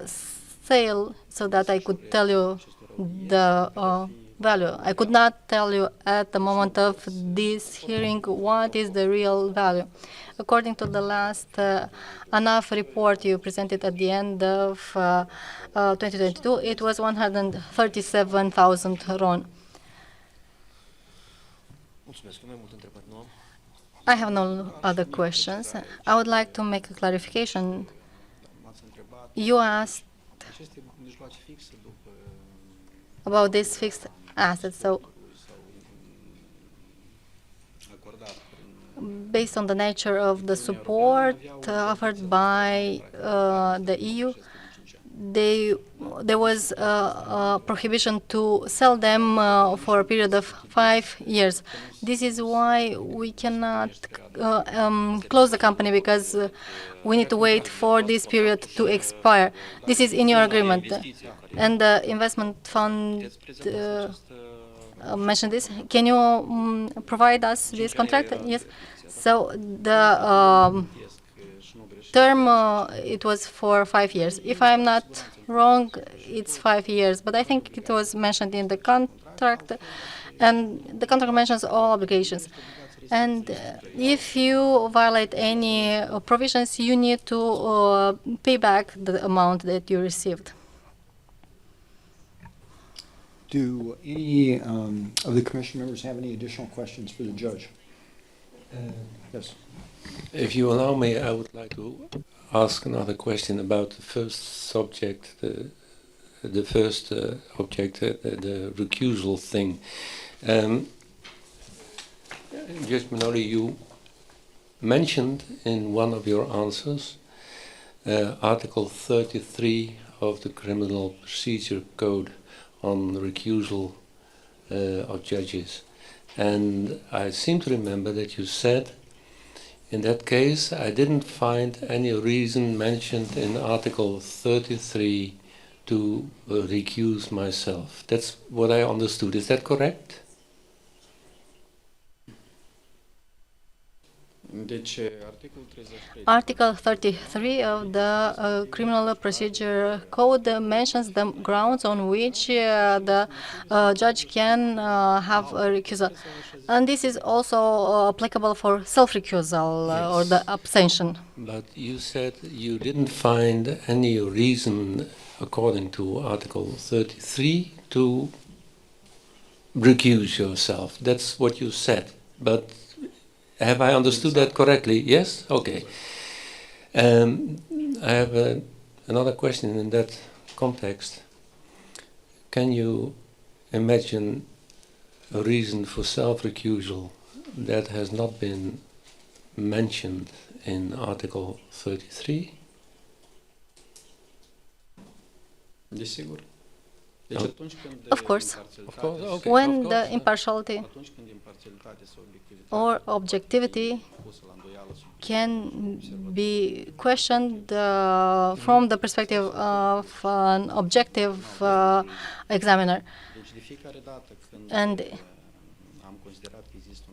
S2: sale so that I could tell you the value. I could not tell you at the moment of this hearing what is the real value. According to the last ANAF report you presented at the end of 2022, it was 137,000 RON. I have no other questions. I would like to make a clarification. You asked about this fixed asset. So, based on the nature of the support offered by the EU, there was a prohibition to sell them for a period of 5 years. This is why we cannot close the company, because we need to wait for this period to expire. This is in your agreement. And the investment fund mentioned this. Can you provide us this contract? Yes. So the term, it was for 5 years. If I'm not wrong, it's 5 years, but I think it was mentioned in the contract, and the contract mentions all obligations. And if you violate any provisions, you need to pay back the amount that you received.
S1: Do any of the commission members have any additional questions for the judge? Yes.
S6: If you allow me, I would like to ask another question about the first subject, the first object, the recusal thing. Judge Manoli, you mentioned in one of your answers Article 33 of the Criminal Procedure Code on recusal of judges. And I seem to remember that you said, in that case, I didn't find any reason mentioned in Article 33 to recuse myself. That's what I understood. Is that correct?
S2: Article 33 of the Criminal Procedure Code mentions the grounds on which the judge can have a recusal. And this is also applicable for self-recusal or the abstention.
S6: But you said you didn't find any reason, according to Article 33, to recuse yourself. That's what you said. But have I understood that correctly? Yes? Okay. I have another question in that context. Can you imagine a reason for self-recusal that has not been mentioned in Article 33?
S2: Of course.
S6: Okay.
S2: When the impartiality or objectivity can be questioned from the perspective of an objective examiner. And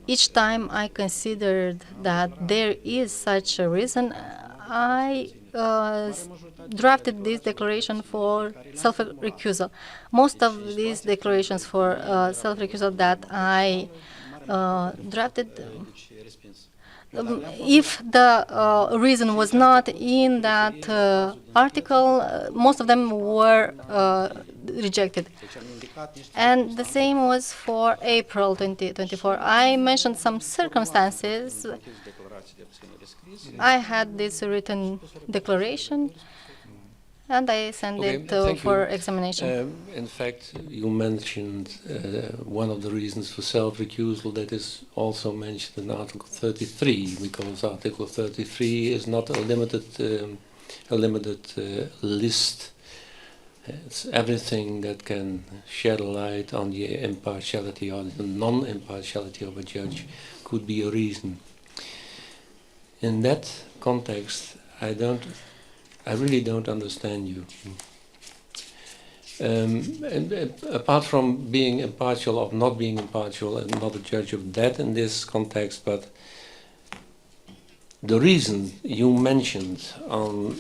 S2: each time I considered that there is such a reason, I drafted this declaration for self-recusal. Most of these declarations for self-recusal that I drafted, if the reason was not in that article, most of them were rejected. And the same was for April 2024. I mentioned some circumstances. I had this written declaration, and I sent it for examination.
S6: In fact, you mentioned one of the reasons for self-recusal that is also mentioned in Article 33, because Article 33 is not a limited list. It's everything that can shed a light on the impartiality or the non-impartiality of a judge could be a reason. In that context, I really don't understand you. Apart from being impartial or not being impartial, and not a judge of that in this context, but the reason you mentioned on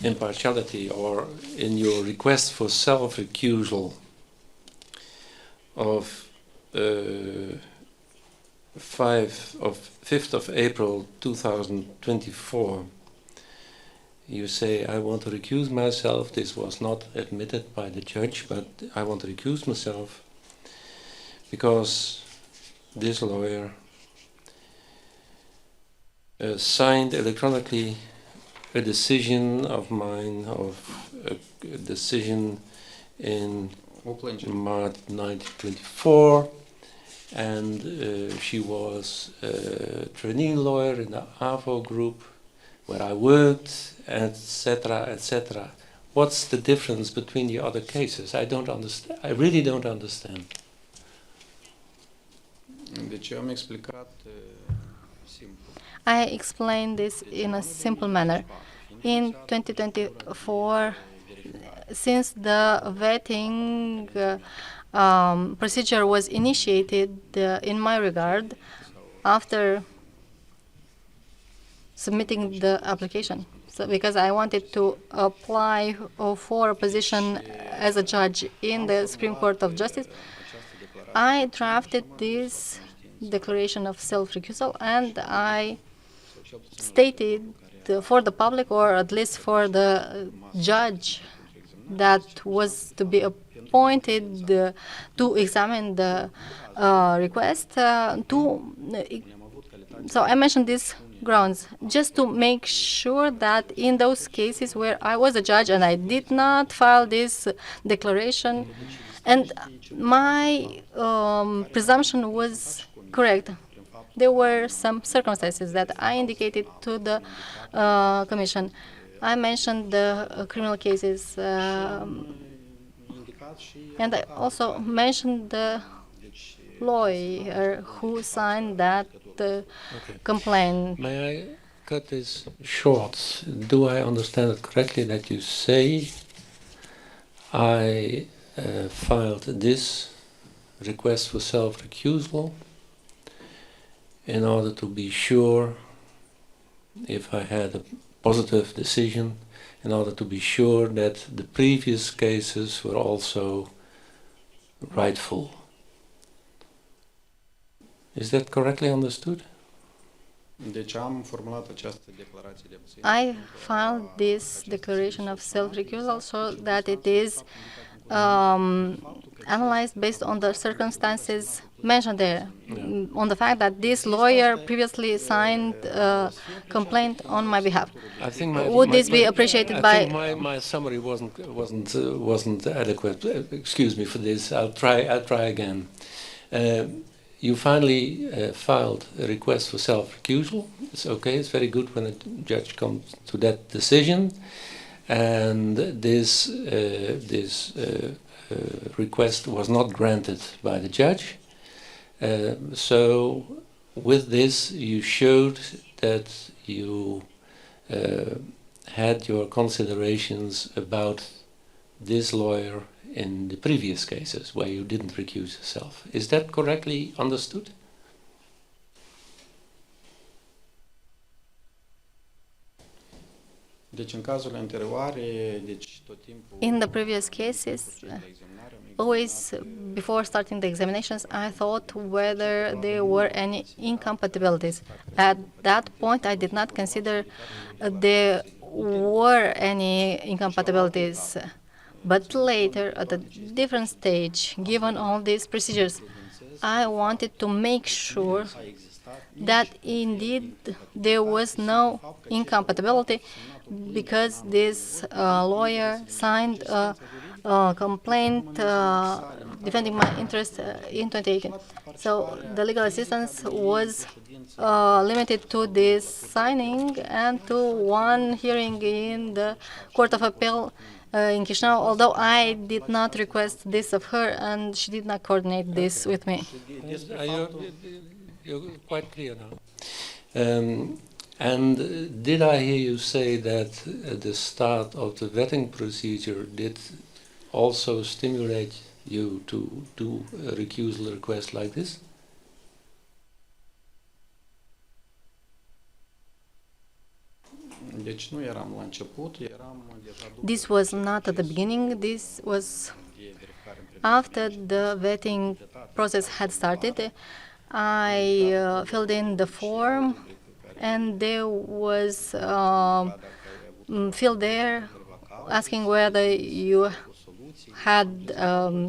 S6: impartiality, or in your request for self-recusal of 5th of April 2024, you say, I want to recuse myself. This was not admitted by the judge, but I want to recuse myself because this lawyer signed electronically a decision of mine, of a decision in March 1924, and she was a trainee lawyer in the AVO group where I worked, etc., etc. What's the difference between the other cases? I don't understand. I really don't understand.
S3: Deci am explicat simplu.
S2: I explained this in a simple manner. In 2024, since the vetting procedure was initiated in my regard after submitting the application, so because I wanted to apply for a position as a judge in the Supreme Court of Justice, I drafted this declaration of self-recusal, and I stated for the public, or at least for the judge that was to be appointed to examine the request, so I mentioned these grounds just to make sure that in those cases where I was a judge and I did not file this declaration, and my presumption was correct. There were some circumstances that I indicated to the Commission. I mentioned the criminal cases, and I also mentioned the lawyer who signed that complaint.
S6: May I cut this short? Do I understand it correctly that you say I filed this request for self-recusal in order to be sure, if I had a positive decision, in order to be sure that the previous cases were also rightful? Is that correctly understood?
S3: Deci am formulat această declarație de abținere.
S2: I filed this declaration of self-recusal so that it is analyzed based on the circumstances mentioned there, on the fact that this lawyer previously signed a complaint on my behalf.
S6: I think
S2: Would this be appreciated
S6: I
S2: by?
S6: think my summary wasn't adequate. Excuse me for this. I'll try again. You finally filed a request for self-recusal. It's okay. It's very good when a judge comes to that decision, and this request was not granted by the judge. So with this, you showed that you had your considerations about this lawyer in the previous cases where you didn't recuse yourself. Is that correctly understood?
S3: Deci în cazurile anterioare, deci tot timpul
S2: In the previous cases, always before starting the examinations, I thought whether there were any incompatibilities. At that point, I did not consider there were any incompatibilities. But later, at a different stage, given all these procedures, I wanted to make sure that indeed there was no incompatibility, because this lawyer signed a complaint defending my interest in 2018. So the legal assistance was limited to this signing and to one hearing in the Court of Appeal in Chisinau, although I did not request this of her and she did not coordinate this with me.
S6: You're quite clear now. And did I hear you say that at the start of the vetting procedure, did also stimulate you to do a recusal request like this?
S3: Deci nu eram la început, eram deja după
S2: This was not at the beginning, this was after the vetting process had started. I filled in the form, and there was field there asking whether you had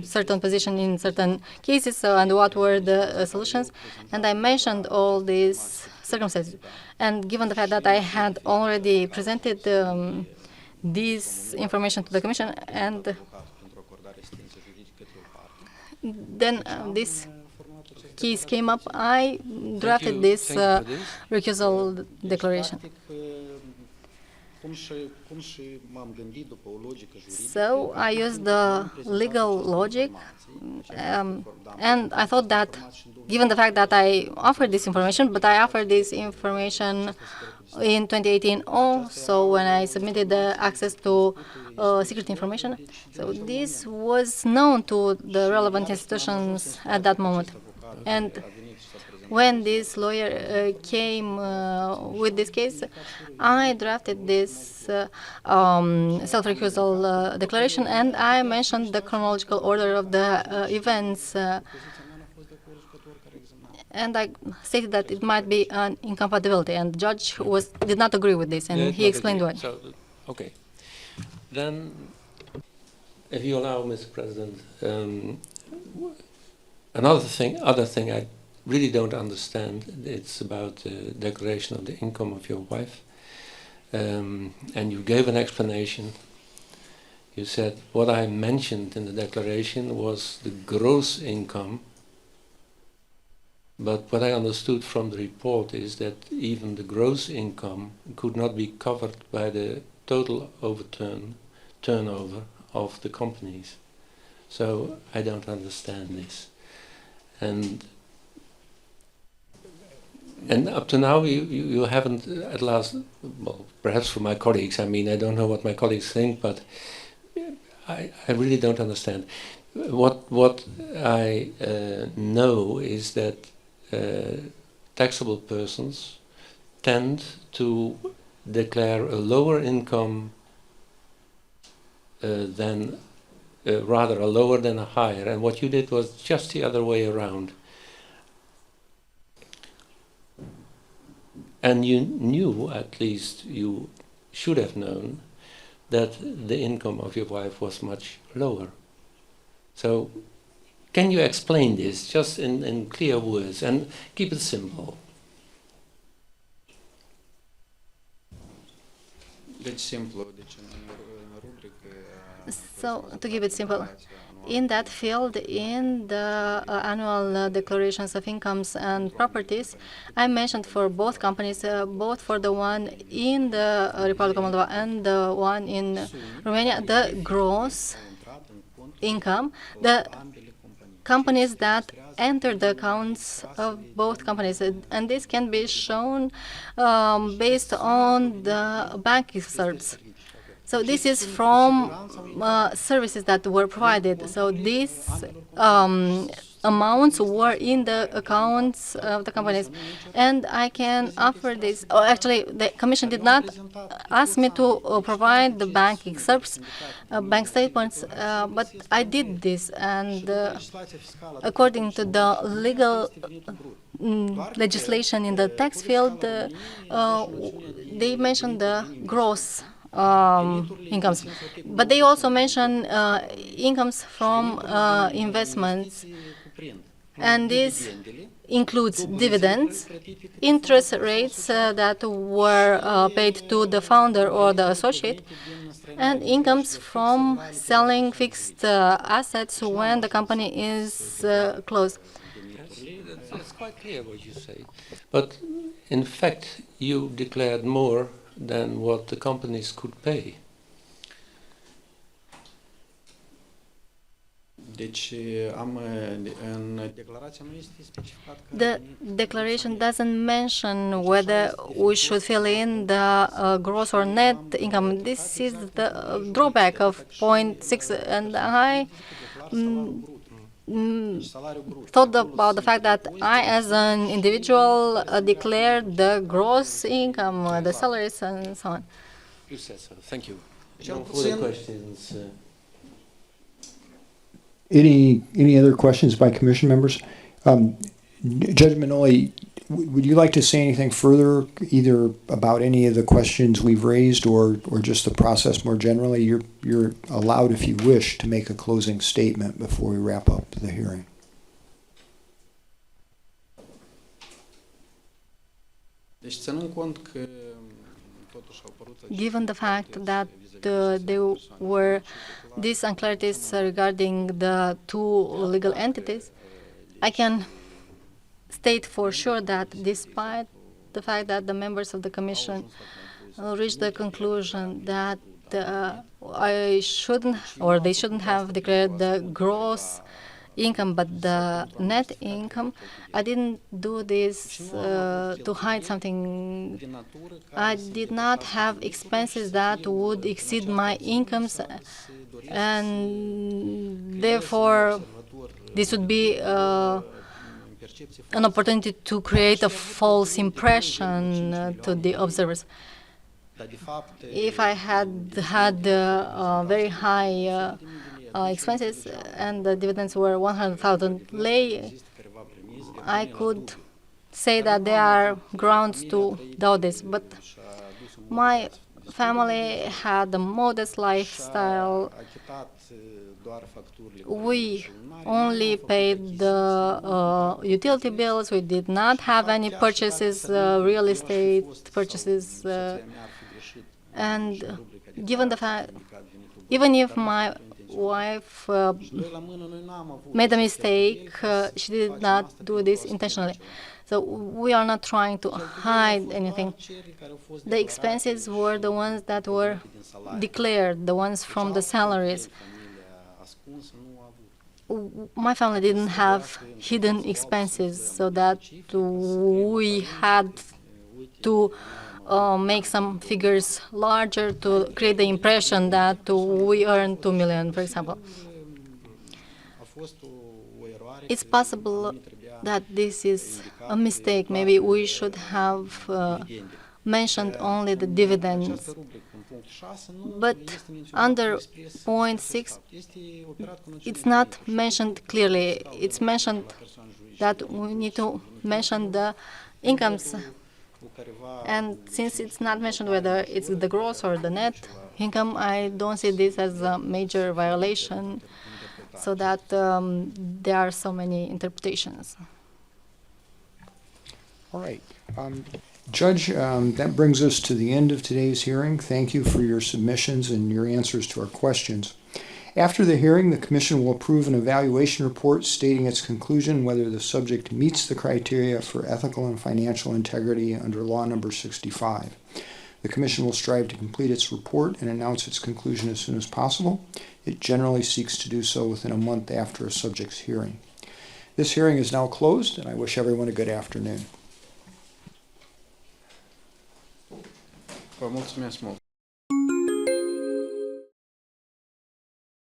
S2: certain position in certain cases and what were the solutions. And I mentioned all these circumstances. And given the fact that I had already presented this information to the Commission, and then this case came up, I drafted this recusal declaration. So I used the legal logic, and I thought that, given the fact that I offered this information, but I offered this information in 2018 also when I submitted the access to secret information. So this was known to the relevant institutions at that moment. And when this lawyer came with this case, I drafted this self-recusal declaration, and I mentioned the chronological order of the events. And I stated that it might be an incompatibility, and the judge did not agree with this, and he explained why.
S6: So, okay. Then, if you allow, Mr. President, other thing I really don't understand. It's about the declaration of the income of your wife. And you gave an explanation. You said, what I mentioned in the declaration was the gross income. But what I understood from the report is that even the gross income could not be covered by the total turnover of the companies. So I don't understand this. And up to now, you haven't, at last, well, perhaps for my colleagues, I mean, I don't know what my colleagues think, but I really don't understand. What I know is that taxable persons tend to declare a lower income rather a lower than a higher, and what you did was just the other way around. And you knew, at least you should have known, that the income of your wife was much lower. So, can you explain this just in clear words and keep it simple?
S2: So, to keep it simple, in that field, in the annual declarations of incomes and properties, I mentioned for both companies, both for the one in the Republic of Moldova and the one in Romania, the gross income, the companies that enter the accounts of both companies. And this can be shown based on the bank excerpts. So this is from services that were provided. So these amounts were in the accounts of the companies. And I can offer this. Oh, actually, the Commission did not ask me to provide the bank excerpts, bank statements, but I did this. And according to the legal legislation in the tax field, they mentioned the gross incomes, but they also mention incomes from investments, and this includes dividends, interest rates that were paid to the founder or the associate, and incomes from selling fixed assets when the company is closed.
S6: It's quite clear what you say, but in fact you declared more than what the companies could pay.
S3: Deci în declarația nu este specificat că
S2: The declaration doesn't mention whether we should fill in the gross or net income. This is the drawback of point 6, and I thought about the fact that I, as an individual, declared the gross income, the salaries, and so on.
S6: You said so. Thank you.
S3: Cel
S6: No further
S3: puțin-
S6: questions.
S1: Any other questions by commission members? Judge Manoli, would you like to say anything further, either about any of the questions we've raised or just the process more generally? You're allowed, if you wish, to make a closing statement before we wrap up the hearing.
S3: Deci ținând cont că totuși au apărut
S2: Given the fact that there were these unclarities regarding the two legal entities, I can state for sure that despite the fact that the members of the Commission reached the conclusion that I shouldn't, or they shouldn't have declared the gross income but the net income, I didn't do this to hide something.
S3: din natură
S2: I did not have expenses that would exceed my incomes, and therefore this would be an opportunity to create a false impression to the observers.
S3: dar de fapt
S2: If I had very high expenses and the dividends were 100,000 lei,
S3: există careva premise de
S2: I could say that there are grounds to doubt this. But my family had a modest lifestyle.
S3: achitat doar facturile.
S2: We only paid the utility bills. We did not have any purchases, real estate purchases. And given the fact, even if my wife
S3: Doi la mână noi n-am avut
S2: made a mistake, she did not do this intentionally. So we are not trying to hide anything.
S3: cererile care au fost
S2: The expenses were the ones that were declared, the ones from the salaries.
S3: familia ascunsă nu a avut.
S2: My family didn't have hidden expenses, so that we had to make some figures larger to create the impression that we earned 2 million, for example.
S3: A fost o eroare.
S2: It's possible that this is a mistake. Maybe we should have mentioned only the dividends.
S3: Această rubrică în punctul 6 nu
S2: But
S3: este menționată
S2: under
S3: expres
S2: point
S3: acest
S2: 6,
S3: fapt. Este operat cu
S2: it's not mentioned clearly. It's mentioned that we need to mention the incomes. And since it's not mentioned whether it's the gross or the net income, I don't see this as a major violation, so that there are so many interpretations.
S1: All right. Judge, that brings us to the end of today's hearing. Thank you for your submissions and your answers to our questions. After the hearing, the Commission will approve an evaluation report stating its conclusion whether the subject meets the criteria for ethical and financial integrity under Law Number 65. The Commission will strive to complete its report and announce its conclusion as soon as possible. It generally seeks to do so within a month after a subject's hearing. This hearing is now closed, and I wish everyone a good afternoon.
S3: Vă mulțumesc mult.